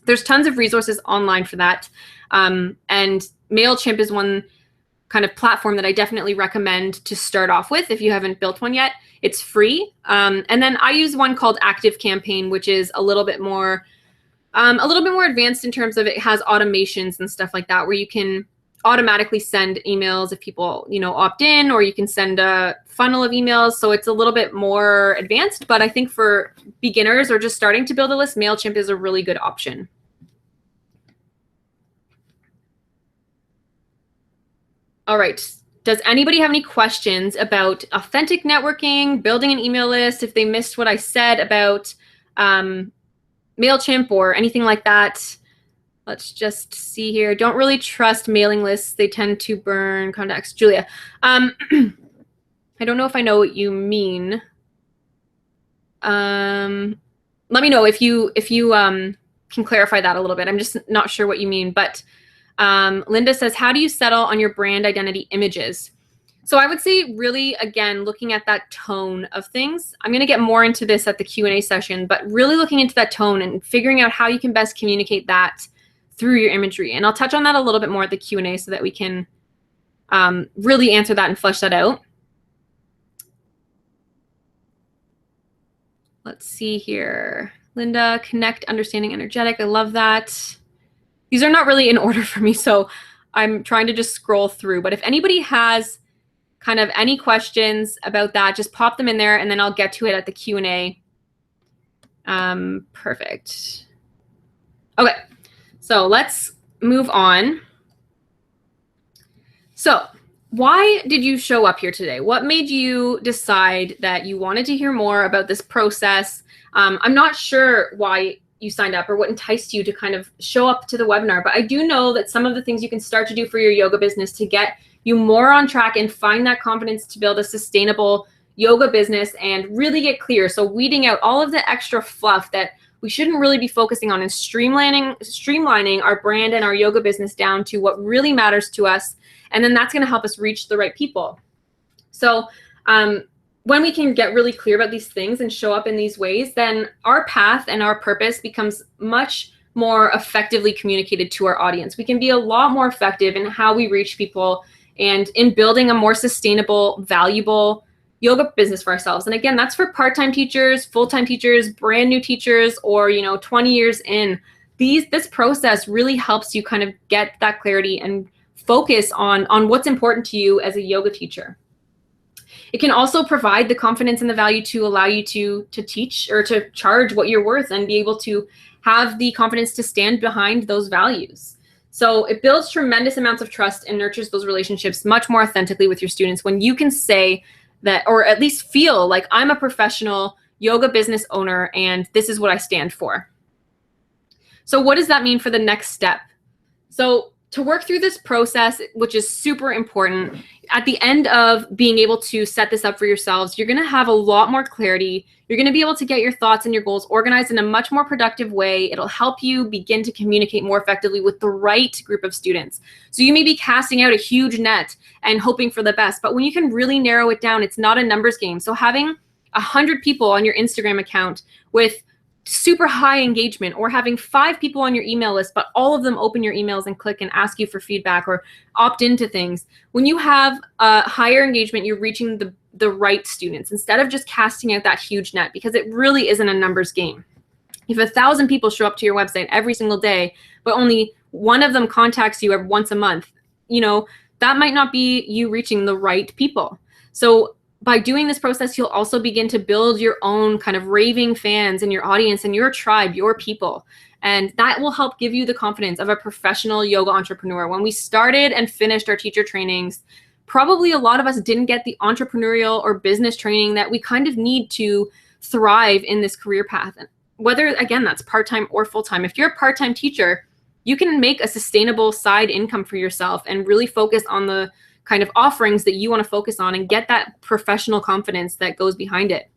There's tons of resources online for that. And MailChimp is one kind of platform that I definitely recommend to start off with if you haven't built one yet. It's free. And then I use one called ActiveCampaign, which is a little bit more advanced in terms of it has automations and stuff like that, where you can automatically send emails if people, opt in, or you can send a funnel of emails. So it's a little bit more advanced, but I think for beginners or just starting to build a list, MailChimp is a really good option. All right. Does anybody have any questions about authentic networking, building an email list? If they missed what I said about MailChimp or anything like that? Let's just see here. Don't really trust mailing lists. They tend to burn contacts. Julia, I don't know if I know what you mean. Let me know if you can clarify that a little bit. I'm just not sure what you mean. But Linda says, how do you settle on your brand identity images? So I would say really, again, looking at that tone of things. I'm going to get more into this at the Q&A session, but really looking into that tone and figuring out how you can best communicate that through your imagery. And I'll touch on that a little bit more at the Q&A so that we can really answer that and flesh that out. Let's see here. Linda, connect, understanding, energetic. I love that. These are not really in order for me, so I'm trying to just scroll through. But if anybody has kind of any questions about that, just pop them in there, and then I'll get to it at the Q&A. Perfect. Okay, so let's move on. So why did you show up here today? What made you decide that you wanted to hear more about this process? I'm not sure why you signed up or what enticed you to kind of show up to the webinar, but I do know that some of the things you can start to do for your yoga business to get you more on track and find that confidence to build a sustainable yoga business and really get clear. So weeding out all of the extra fluff that we shouldn't really be focusing on and streamlining our brand and our yoga business down to what really matters to us. And then that's going to help us reach the right people. So when we can get really clear about these things and show up in these ways, then our path and our purpose becomes much more effectively communicated to our audience. We can be a lot more effective in how we reach people and in building a more sustainable, valuable yoga business for ourselves. And again, that's for part-time teachers, full-time teachers, brand new teachers, or 20 years in. This process really helps you kind of get that clarity and focus on what's important to you as a yoga teacher. It can also provide the confidence and the value to allow you to teach or to charge what you're worth and be able to have the confidence to stand behind those values. So it builds tremendous amounts of trust and nurtures those relationships much more authentically with your students when you can say that, or at least feel like, I'm a professional yoga business owner and this is what I stand for. So what does that mean for the next step? So to work through this process, which is super important, at the end of being able to set this up for yourselves, you're going to have a lot more clarity. You're going to be able to get your thoughts and your goals organized in a much more productive way. It'll help you begin to communicate more effectively with the right group of students. So you may be casting out a huge net and hoping for the best, but when you can really narrow it down, it's not a numbers game. So having 100 people on your Instagram account with super high engagement, or having 5 people on your email list, but all of them open your emails and click and ask you for feedback or opt into things. When you have higher engagement, you're reaching the right students instead of just casting out that huge net, because it really isn't a numbers game. If 1,000 people show up to your website every single day, but only one of them contacts you once a month, that might not be you reaching the right people. So by doing this process, you'll also begin to build your own kind of raving fans in your audience and your tribe, your people. And that will help give you the confidence of a professional yoga entrepreneur. When we started and finished our teacher trainings, probably a lot of us didn't get the entrepreneurial or business training that we kind of need to thrive in this career path. And whether, again, that's part-time or full-time. If you're a part-time teacher, you can make a sustainable side income for yourself and really focus on the kind of offerings that you want to focus on and get that professional confidence that goes behind it.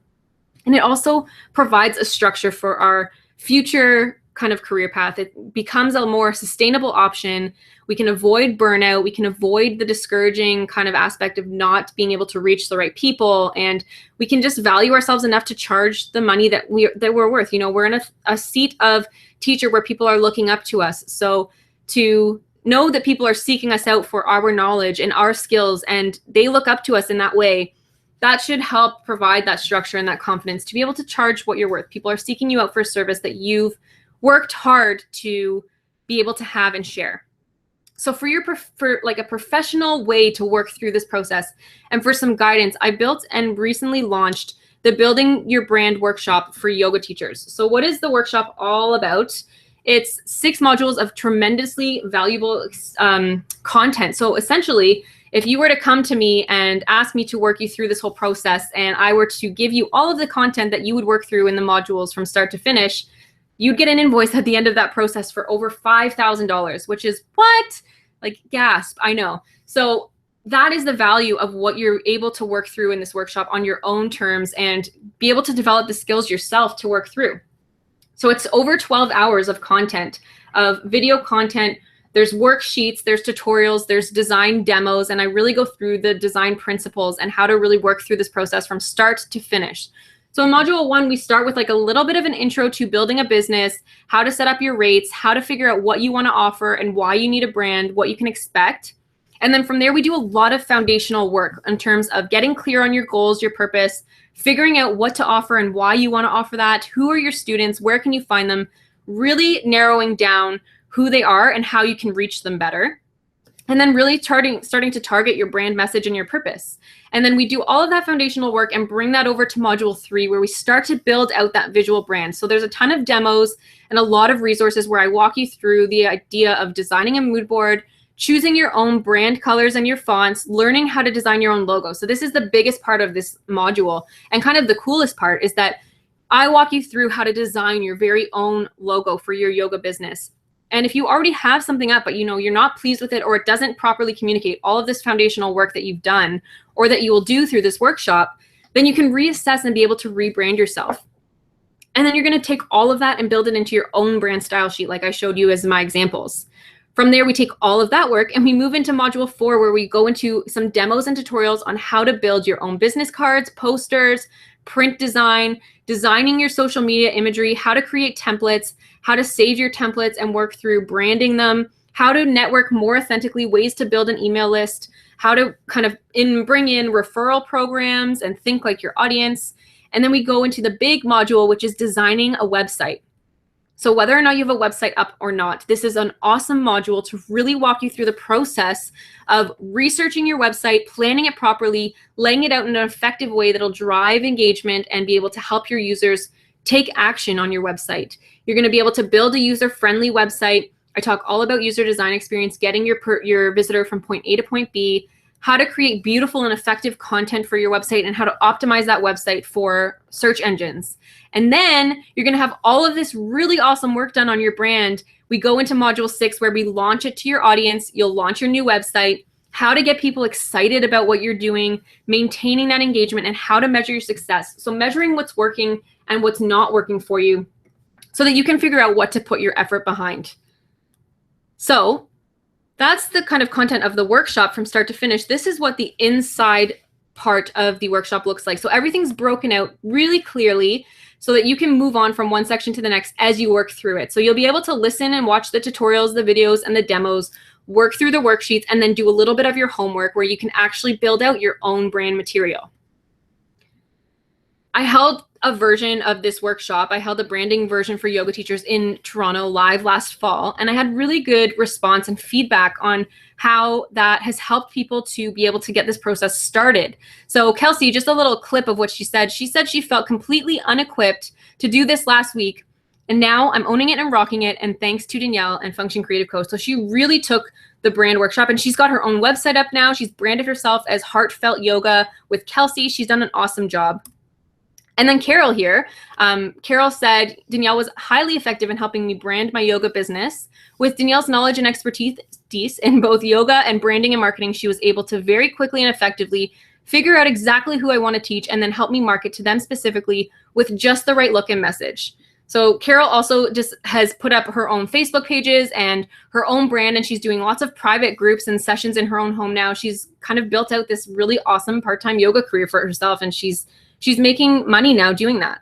And it also provides a structure for our future kind of career path. It becomes a more sustainable option. We can avoid burnout. We can avoid the discouraging kind of aspect of not being able to reach the right people. And we can just value ourselves enough to charge the money that we're worth. We're in a seat of teacher where people are looking up to us. So to know that people are seeking us out for our knowledge and our skills, and they look up to us in that way, that should help provide that structure and that confidence to be able to charge what you're worth. People are seeking you out for a service that you've worked hard to be able to have and share. So for like a professional way to work through this process and for some guidance, I built and recently launched the Building Your Brand workshop for yoga teachers. So what is the workshop all about? It's 6 modules of tremendously valuable content. So essentially, if you were to come to me and ask me to work you through this whole process, and I were to give you all of the content that you would work through in the modules from start to finish, you'd get an invoice at the end of that process for over $5,000, which is what? Like, gasp, I know. So that is the value of what you're able to work through in this workshop on your own terms and be able to develop the skills yourself to work through. So it's over 12 hours of content, of video content. There's worksheets, there's tutorials, there's design demos, and I really go through the design principles and how to really work through this process from start to finish. So in module 1, we start with like a little bit of an intro to building a business, how to set up your rates, how to figure out what you want to offer and why you need a brand, what you can expect. And then from there, we do a lot of foundational work in terms of getting clear on your goals, your purpose, figuring out what to offer and why you want to offer that, who are your students, where can you find them, really narrowing down who they are and how you can reach them better. And then really starting to target your brand message and your purpose. And then we do all of that foundational work and bring that over to module 3, where we start to build out that visual brand. So there's a ton of demos and a lot of resources where I walk you through the idea of designing a mood board, choosing your own brand colors and your fonts, learning how to design your own logo. So this is the biggest part of this module. And kind of the coolest part is that I walk you through how to design your very own logo for your yoga business. And if you already have something up, but you're not pleased with it, or it doesn't properly communicate all of this foundational work that you've done or that you will do through this workshop, then you can reassess and be able to rebrand yourself. And then you're going to take all of that and build it into your own brand style sheet, like I showed you as my examples. From there, we take all of that work and we move into module 4, where we go into some demos and tutorials on how to build your own business cards, posters, print design, designing your social media imagery, how to create templates, how to save your templates and work through branding them, how to network more authentically, ways to build an email list, how to kind of bring in referral programs and think like your audience. And then we go into the big module, which is designing a website. So whether or not you have a website up or not, this is an awesome module to really walk you through the process of researching your website, planning it properly, laying it out in an effective way that'll drive engagement and be able to help your users take action on your website. You're going to be able to build a user-friendly website. I talk all about user design experience, getting your visitor from point A to point B, how to create beautiful and effective content for your website, and how to optimize that website for search engines. And then you're going to have all of this really awesome work done on your brand. We go into module 6, where we launch it to your audience. You'll launch your new website, how to get people excited about what you're doing, maintaining that engagement, and how to measure your success. So measuring what's working and what's not working for you so that you can figure out what to put your effort behind. So that's the kind of content of the workshop from start to finish. This is what the inside part of the workshop looks like. So everything's broken out really clearly so that you can move on from one section to the next as you work through it. So you'll be able to listen and watch the tutorials, the videos, and the demos, work through the worksheets, and then do a little bit of your homework where you can actually build out your own brand material. I held a version of this workshop. I held a branding version for yoga teachers in Toronto live last fall, and I had really good response and feedback on how that has helped people to be able to get this process started. So Kelsey, just a little clip of what she said. She said she felt completely unequipped to do this last week, and now I'm owning it and rocking it, and thanks to Danielle and Function Creative Co. So she really took the brand workshop, and she's got her own website up now. She's branded herself as Heartfelt Yoga with Kelsey. She's done an awesome job. And then Carol here, Carol said, Danielle was highly effective in helping me brand my yoga business. With Danielle's knowledge and expertise in both yoga and branding and marketing, she was able to very quickly and effectively figure out exactly who I want to teach and then help me market to them specifically with just the right look and message. So Carol also just has put up her own Facebook pages and her own brand, and she's doing lots of private groups and sessions in her own home now. She's kind of built out this really awesome part-time yoga career for herself, and she's making money now doing that.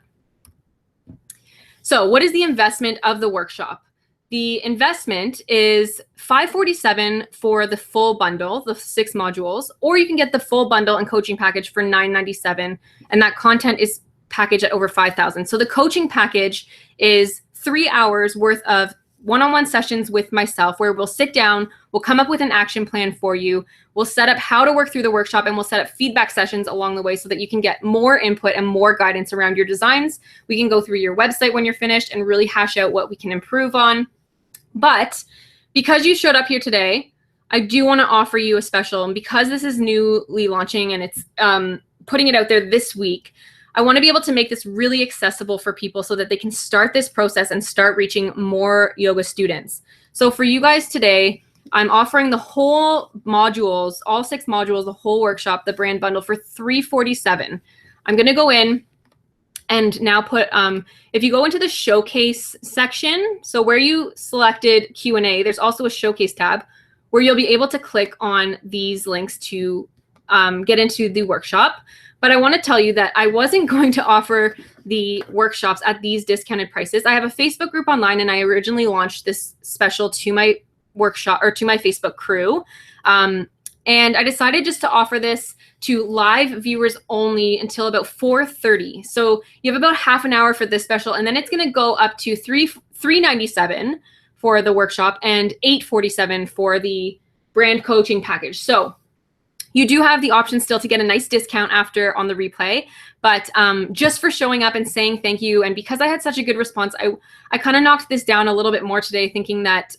So what is the investment of the workshop? The investment is $547 for the full bundle, the 6 modules, or you can get the full bundle and coaching package for $997, and that content is packaged at over $5,000. So the coaching package is 3 hours worth of one-on-one sessions with myself where we'll sit down, we'll come up with an action plan for you, we'll set up how to work through the workshop, and we'll set up feedback sessions along the way so that you can get more input and more guidance around your designs. We can go through your website when you're finished and really hash out what we can improve on. But because you showed up here today, I do want to offer you a special, and because this is newly launching and it's putting it out there this week, I want to be able to make this really accessible for people so that they can start this process and start reaching more yoga students. So for you guys today, I'm offering the whole modules, all 6 modules, the whole workshop, the brand bundle for $347. I'm going to go in and now put, if you go into the showcase section, so where you selected Q&A, there's also a showcase tab where you'll be able to click on these links to get into the workshop. But I want to tell you that I wasn't going to offer the workshops at these discounted prices. I have a Facebook group online, and I originally launched this special to my workshop or to my Facebook crew. And I decided just to offer this to live viewers only until about 4:30. So you have about half an hour for this special, and then it's going to go up to $397 for the workshop and $847 for the brand coaching package. So you do have the option still to get a nice discount after on the replay, but just for showing up and saying thank you, and because I had such a good response, I kind of knocked this down a little bit more today, thinking that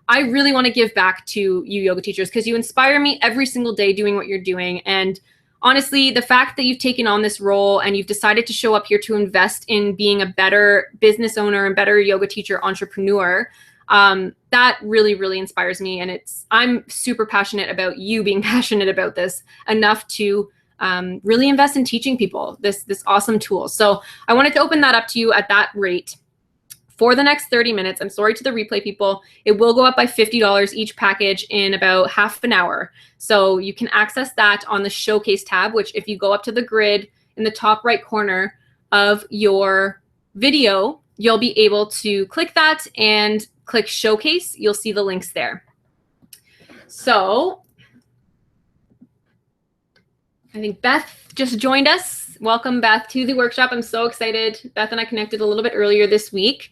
I really want to give back to you yoga teachers because you inspire me every single day doing what you're doing. And honestly, the fact that you've taken on this role and you've decided to show up here to invest in being a better business owner and better yoga teacher entrepreneur, that really, really inspires me. And I'm super passionate about you being passionate about this enough to really invest in teaching people this awesome tool. So I wanted to open that up to you at that rate for the next 30 minutes. I'm sorry to the replay people. It will go up by $50 each package in about half an hour. So you can access that on the showcase tab, which if you go up to the grid in the top right corner of your video, you'll be able to click that and click showcase. You'll see the links there. So I think Beth just joined us. Welcome, Beth, to the workshop. I'm so excited. Beth and I connected a little bit earlier this week.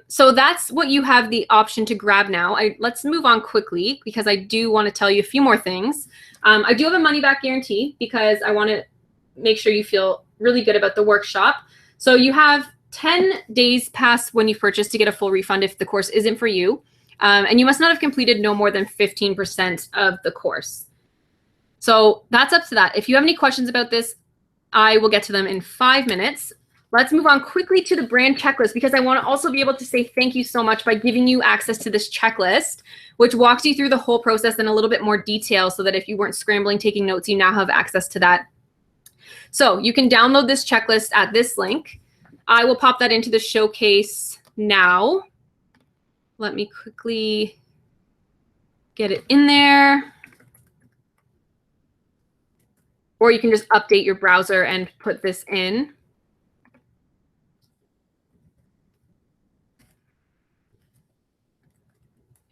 So that's what you have the option to grab now. Let's move on quickly because I do want to tell you a few more things. I do have a money back guarantee because I want to make sure you feel really good about the workshop. So you have 10 days past when you purchase to get a full refund if the course isn't for you. And you must not have completed no more than 15% of the course. So that's up to that. If you have any questions about this, I will get to them in 5 minutes. Let's move on quickly to the brand checklist because I want to also be able to say thank you so much by giving you access to this checklist, which walks you through the whole process in a little bit more detail so that if you weren't scrambling taking notes, you now have access to that. So you can download this checklist at this link. I will pop that into the showcase now. Let me quickly get it in there. Or you can just update your browser and put this in.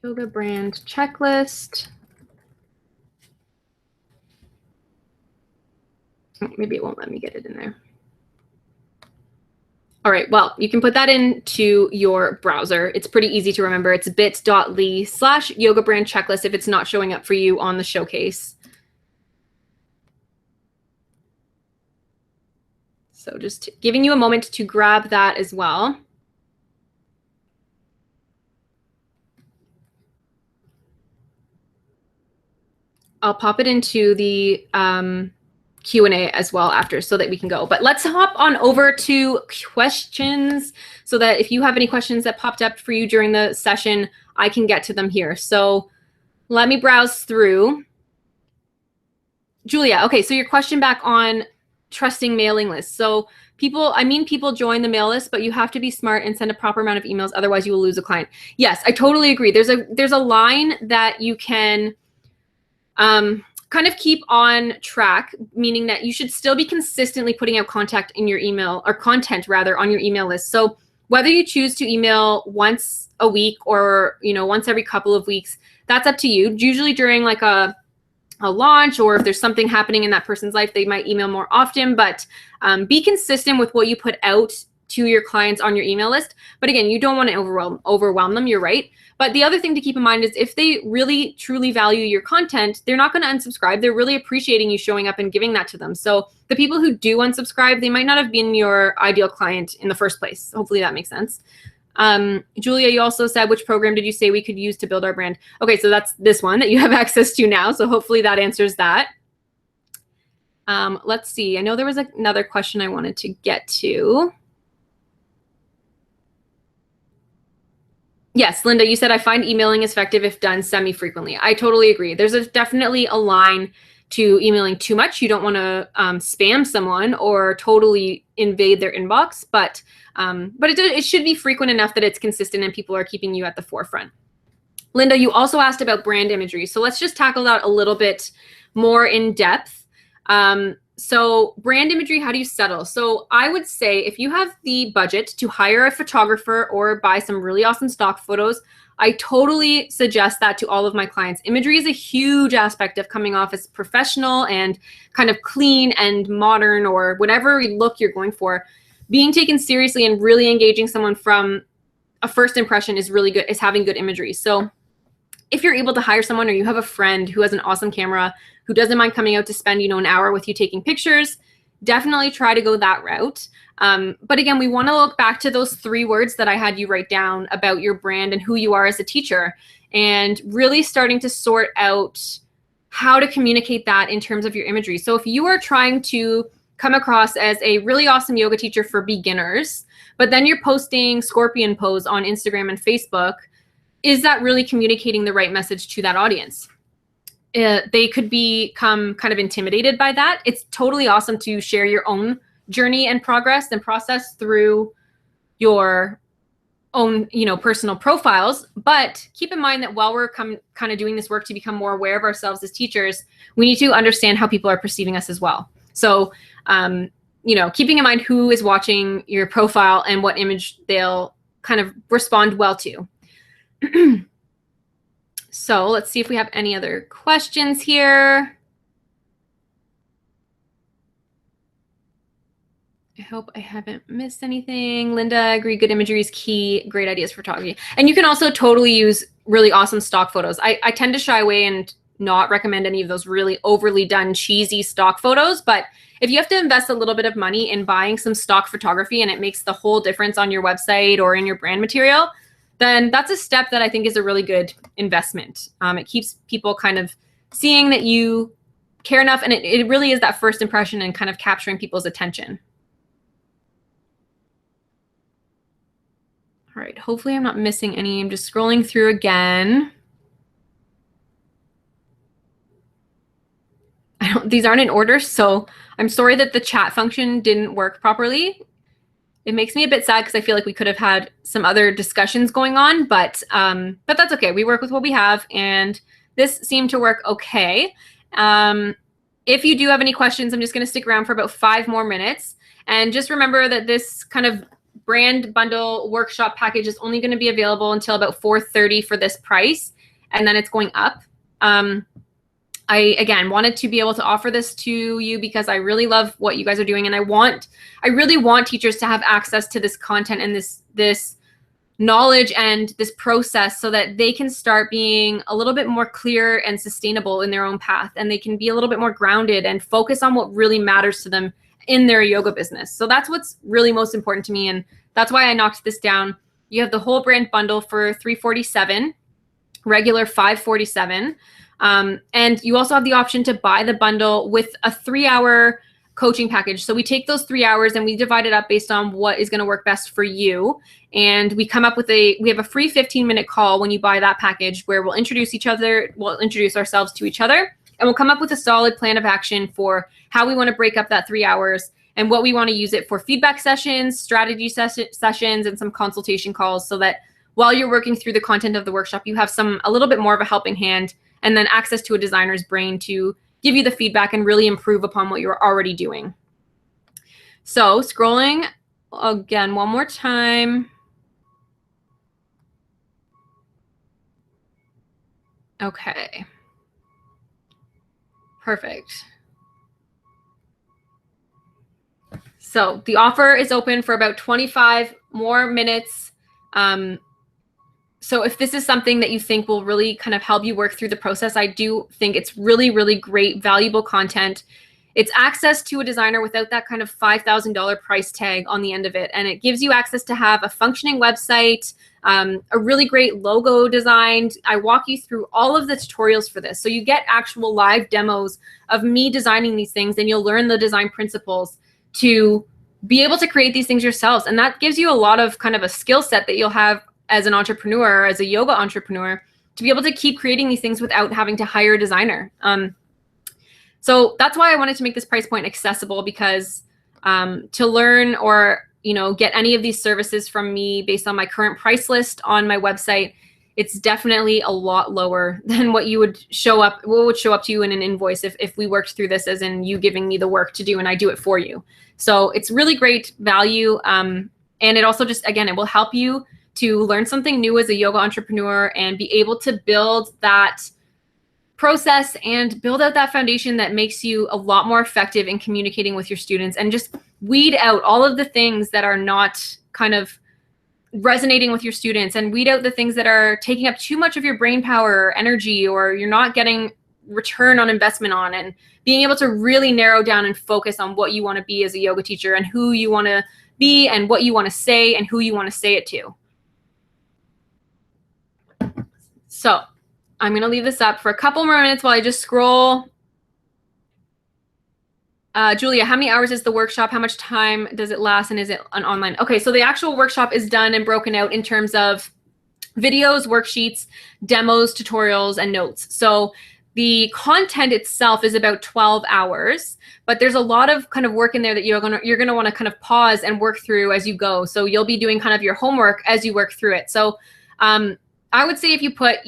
Yoga brand checklist. Maybe it won't let me get it in there. All right, well, you can put that into your browser. It's pretty easy to remember. It's bit.ly/yoga brand checklist if it's not showing up for you on the showcase. So just giving you a moment to grab that as well. I'll pop it into the Q&A as well after so that we can go. But let's hop on over to questions so that if you have any questions that popped up for you during the session, I can get to them here. So let me browse through. Julia, okay, so your question back on trusting mailing lists. So people join the mail list, but you have to be smart and send a proper amount of emails. Otherwise you will lose a client. Yes, I totally agree. There's a line that you can kind of keep on track, meaning that you should still be consistently putting out content in your email or content rather on your email list. So whether you choose to email once a week or, once every couple of weeks, that's up to you. Usually during like a launch or if there's something happening in that person's life, they might email more often, but be consistent with what you put out to your clients on your email list. But again, you don't want to overwhelm them. You're right. But the other thing to keep in mind is if they really truly value your content, they're not going to unsubscribe. They're really appreciating you showing up and giving that to them. So the people who do unsubscribe, they might not have been your ideal client in the first place. Hopefully that makes sense. Julia, you also said, which program did you say we could use to build our brand? Okay, so that's this one that you have access to now. So hopefully that answers that. Let's see. I know there was another question I wanted to get to. Yes, Linda, you said, I find emailing is effective if done semi-frequently. I totally agree. There's definitely a line to emailing too much. You don't want to spam someone or totally invade their inbox, but it should be frequent enough that it's consistent and people are keeping you at the forefront. Linda, you also asked about brand imagery. So let's just tackle that a little bit more in depth. So brand imagery, how do you settle? So I would say if you have the budget to hire a photographer or buy some really awesome stock photos, I totally suggest that to all of my clients. Imagery is a huge aspect of coming off as professional and kind of clean and modern, or whatever look you're going for. Being taken seriously and really engaging someone from a first impression is really good, is having good imagery. So if you're able to hire someone, or you have a friend who has an awesome camera who doesn't mind coming out to spend, an hour with you taking pictures, definitely try to go that route. But again, we want to look back to those 3 words that I had you write down about your brand and who you are as a teacher, and really starting to sort out how to communicate that in terms of your imagery. So if you are trying to come across as a really awesome yoga teacher for beginners, but then you're posting scorpion pose on Instagram and Facebook, is that really communicating the right message to that audience? They could become kind of intimidated by that. It's totally awesome to share your own journey and progress and process through your own, personal profiles. But keep in mind that while we're kind of doing this work to become more aware of ourselves as teachers, we need to understand how people are perceiving us as well. So, keeping in mind who is watching your profile and what image they'll kind of respond well to. So let's see if we have any other questions here. I hope I haven't missed anything. Linda, agree, good imagery is key. Great ideas for photography. And you can also totally use really awesome stock photos. I tend to shy away and not recommend any of those really overly done cheesy stock photos. But if you have to invest a little bit of money in buying some stock photography and it makes the whole difference on your website or in your brand material, then that's a step that I think is a really good investment. It keeps people kind of seeing that you care enough, and it really is that first impression and kind of capturing people's attention. All right, hopefully I'm not missing any. I'm just scrolling through again. These aren't in order, so I'm sorry that the chat function didn't work properly. It makes me a bit sad because I feel like we could have had some other discussions going on, but that's okay. We work with what we have, and this seemed to work okay. If you do have any questions, I'm just going to stick around for about 5 more minutes. And just remember that this kind of brand bundle workshop package is only going to be available until about 4:30 for this price, and then it's going up. I, again, wanted to be able to offer this to you because I really love what you guys are doing. And I really want teachers to have access to this content and this knowledge and this process so that they can start being a little bit more clear and sustainable in their own path. And they can be a little bit more grounded and focus on what really matters to them in their yoga business. So that's what's really most important to me. And that's why I knocked this down. You have the whole brand bundle for $347, regular $547. And you also have the option to buy the bundle with a 3-hour coaching package. So we take those 3 hours and we divide it up based on what is going to work best for you. And we come up with we have a free 15-minute call when you buy that package where we'll introduce ourselves to each other, and we'll come up with a solid plan of action for how we want to break up that 3 hours and what we want to use it for: feedback sessions, strategy sessions, and some consultation calls, so that while you're working through the content of the workshop, you have a little bit more of a helping hand, and then access to a designer's brain to give you the feedback and really improve upon what you're already doing. So scrolling again one more time. Okay. Perfect. So the offer is open for about 25 more minutes. So if this is something that you think will really kind of help you work through the process, I do think it's really, really great, valuable content. It's access to a designer without that kind of $5,000 price tag on the end of it. And it gives you access to have a functioning website, a really great logo designed. I walk you through all of the tutorials for this. So you get actual live demos of me designing these things, and you'll learn the design principles to be able to create these things yourselves. And that gives you a lot of kind of a skill set that you'll have as an entrepreneur, as a yoga entrepreneur, to be able to keep creating these things without having to hire a designer. So that's why I wanted to make this price point accessible, because to learn or get any of these services from me based on my current price list on my website, it's definitely a lot lower than what would show up to you in an invoice if we worked through this as in you giving me the work to do and I do it for you. So it's really great value. And it also just, again, it will help you to learn something new as a yoga entrepreneur and be able to build that process and build out that foundation that makes you a lot more effective in communicating with your students, and just weed out all of the things that are not kind of resonating with your students, and weed out the things that are taking up too much of your brain power or energy, or you're not getting return on investment on, and being able to really narrow down and focus on what you want to be as a yoga teacher and who you want to be and what you want to say and who you want to say it to. So I'm going to leave this up for a couple more minutes while I just scroll. Julia, how many hours is the workshop? How much time does it last? And is it an online? Okay, so the actual workshop is done and broken out in terms of videos, worksheets, demos, tutorials, and notes. So the content itself is about 12 hours, but there's a lot of kind of work in there that you're gonna want to kind of pause and work through as you go. So you'll be doing kind of your homework as you work through it. So I would say if you put,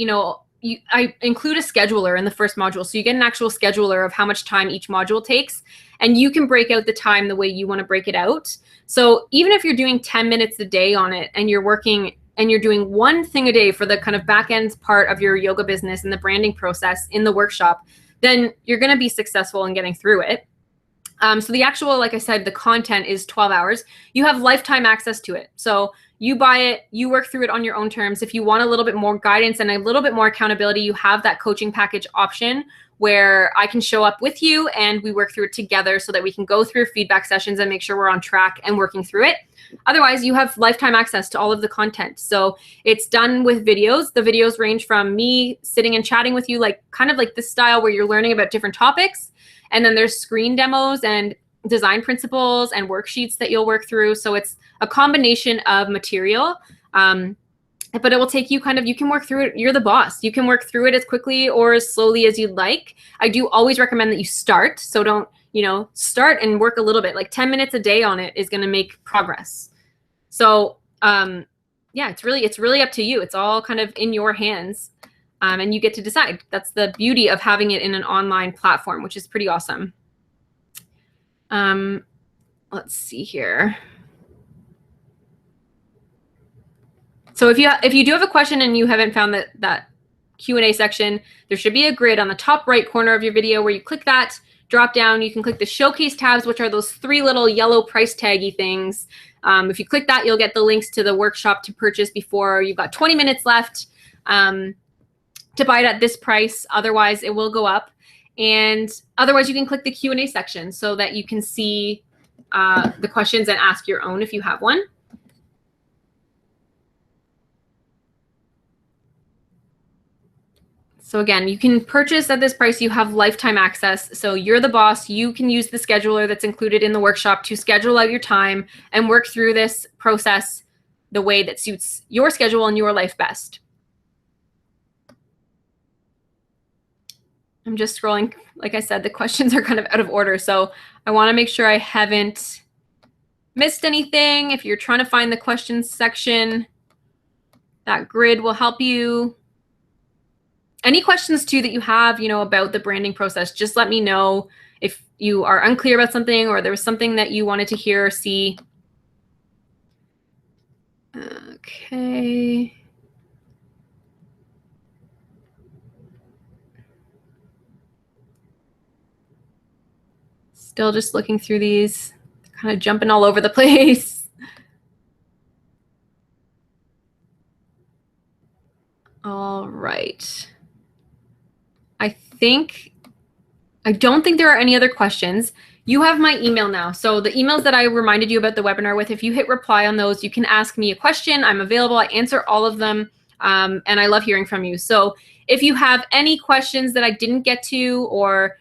I include a scheduler in the first module. So you get an actual scheduler of how much time each module takes, and you can break out the time the way you want to break it out. So even if you're doing 10 minutes a day on it and you're working and you're doing one thing a day for the kind of back end part of your yoga business and the branding process in the workshop, then you're going to be successful in getting through it. So the actual, like I said, the content is 12 hours. You have lifetime access to it. So you buy it, you work through it on your own terms. If you want a little bit more guidance and a little bit more accountability, you have that coaching package option where I can show up with you and we work through it together so that we can go through feedback sessions and make sure we're on track and working through it. Otherwise, you have lifetime access to all of the content. So it's done with videos. The videos range from me sitting and chatting with you, like kind of like this style where you're learning about different topics. And then there's screen demos and design principles and worksheets that you'll work through. So it's a combination of material, but it will take you you can work through it. You're the boss. You can work through it as quickly or as slowly as you'd like. I do always recommend that you start. So don't, start and work a little bit, like 10 minutes a day on it is going to make progress. So yeah, it's really up to you. It's all kind of in your hands. And you get to decide. That's the beauty of having it in an online platform, which is pretty awesome. Let's see here. So if you do have a question and you haven't found that Q&A section, there should be a grid on the top right corner of your video where you click that, drop down. You can click the showcase tabs, which are those 3 little yellow price taggy things. If you click that, you'll get the links to the workshop to purchase before you've got 20 minutes left. To buy it at this price. Otherwise, it will go up. And otherwise, you can click the Q&A section so that you can see the questions and ask your own if you have one. So again, you can purchase at this price. You have lifetime access. So you're the boss. You can use the scheduler that's included in the workshop to schedule out your time and work through this process the way that suits your schedule and your life best. I'm just scrolling. Like I said, the questions are kind of out of order. So I want to make sure I haven't missed anything. If you're trying to find the questions section, that grid will help you. Any questions too that you have, about the branding process, just let me know if you are unclear about something or there was something that you wanted to hear or see. Okay. Still just looking through these, kind of jumping all over the place. All right. I don't think there are any other questions. You have my email now. So the emails that I reminded you about the webinar with, if you hit reply on those, you can ask me a question. I'm available. I answer all of them. And I love hearing from you. So if you have any questions that I didn't get to, or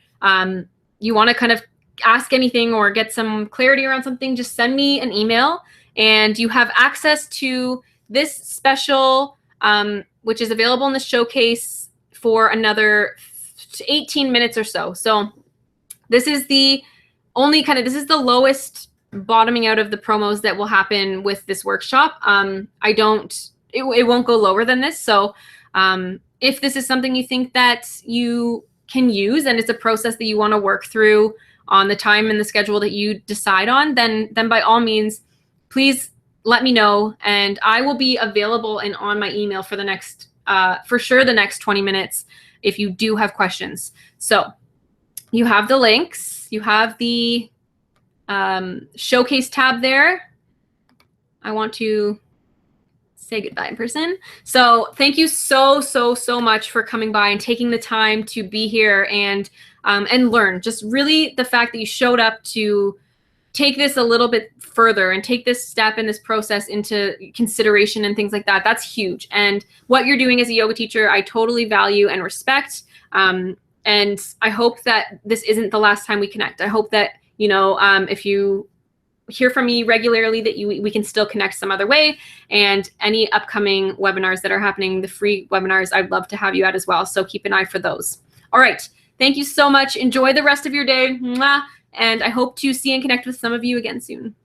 you want to kind of ask anything or get some clarity around something, just send me an email, and you have access to this special, which is available in the showcase for another 18 minutes or so. So this is the only this is the lowest bottoming out of the promos that will happen with this workshop. It won't go lower than this. So If this is something you think that you can use and it's a process that you want to work through on the time and the schedule that you decide on, then by all means, please let me know, and I will be available and on my email for the next, for sure, the next 20 minutes if you do have questions. So you have the links, you have the showcase tab there. I want to say goodbye in person. So thank you so much for coming by and taking the time to be here and learn. Just really the fact that you showed up to take this a little bit further and take this step and this process into consideration and things like that. That's huge. And what you're doing as a yoga teacher, I totally value and respect. And I hope that this isn't the last time we connect. I hope that, you know, if you hear from me regularly, that we can still connect some other way. And any upcoming webinars that are happening, the free webinars, I'd love to have you at as well. So keep an eye for those. All right. Thank you so much. Enjoy the rest of your day. Mwah. And I hope to see and connect with some of you again soon.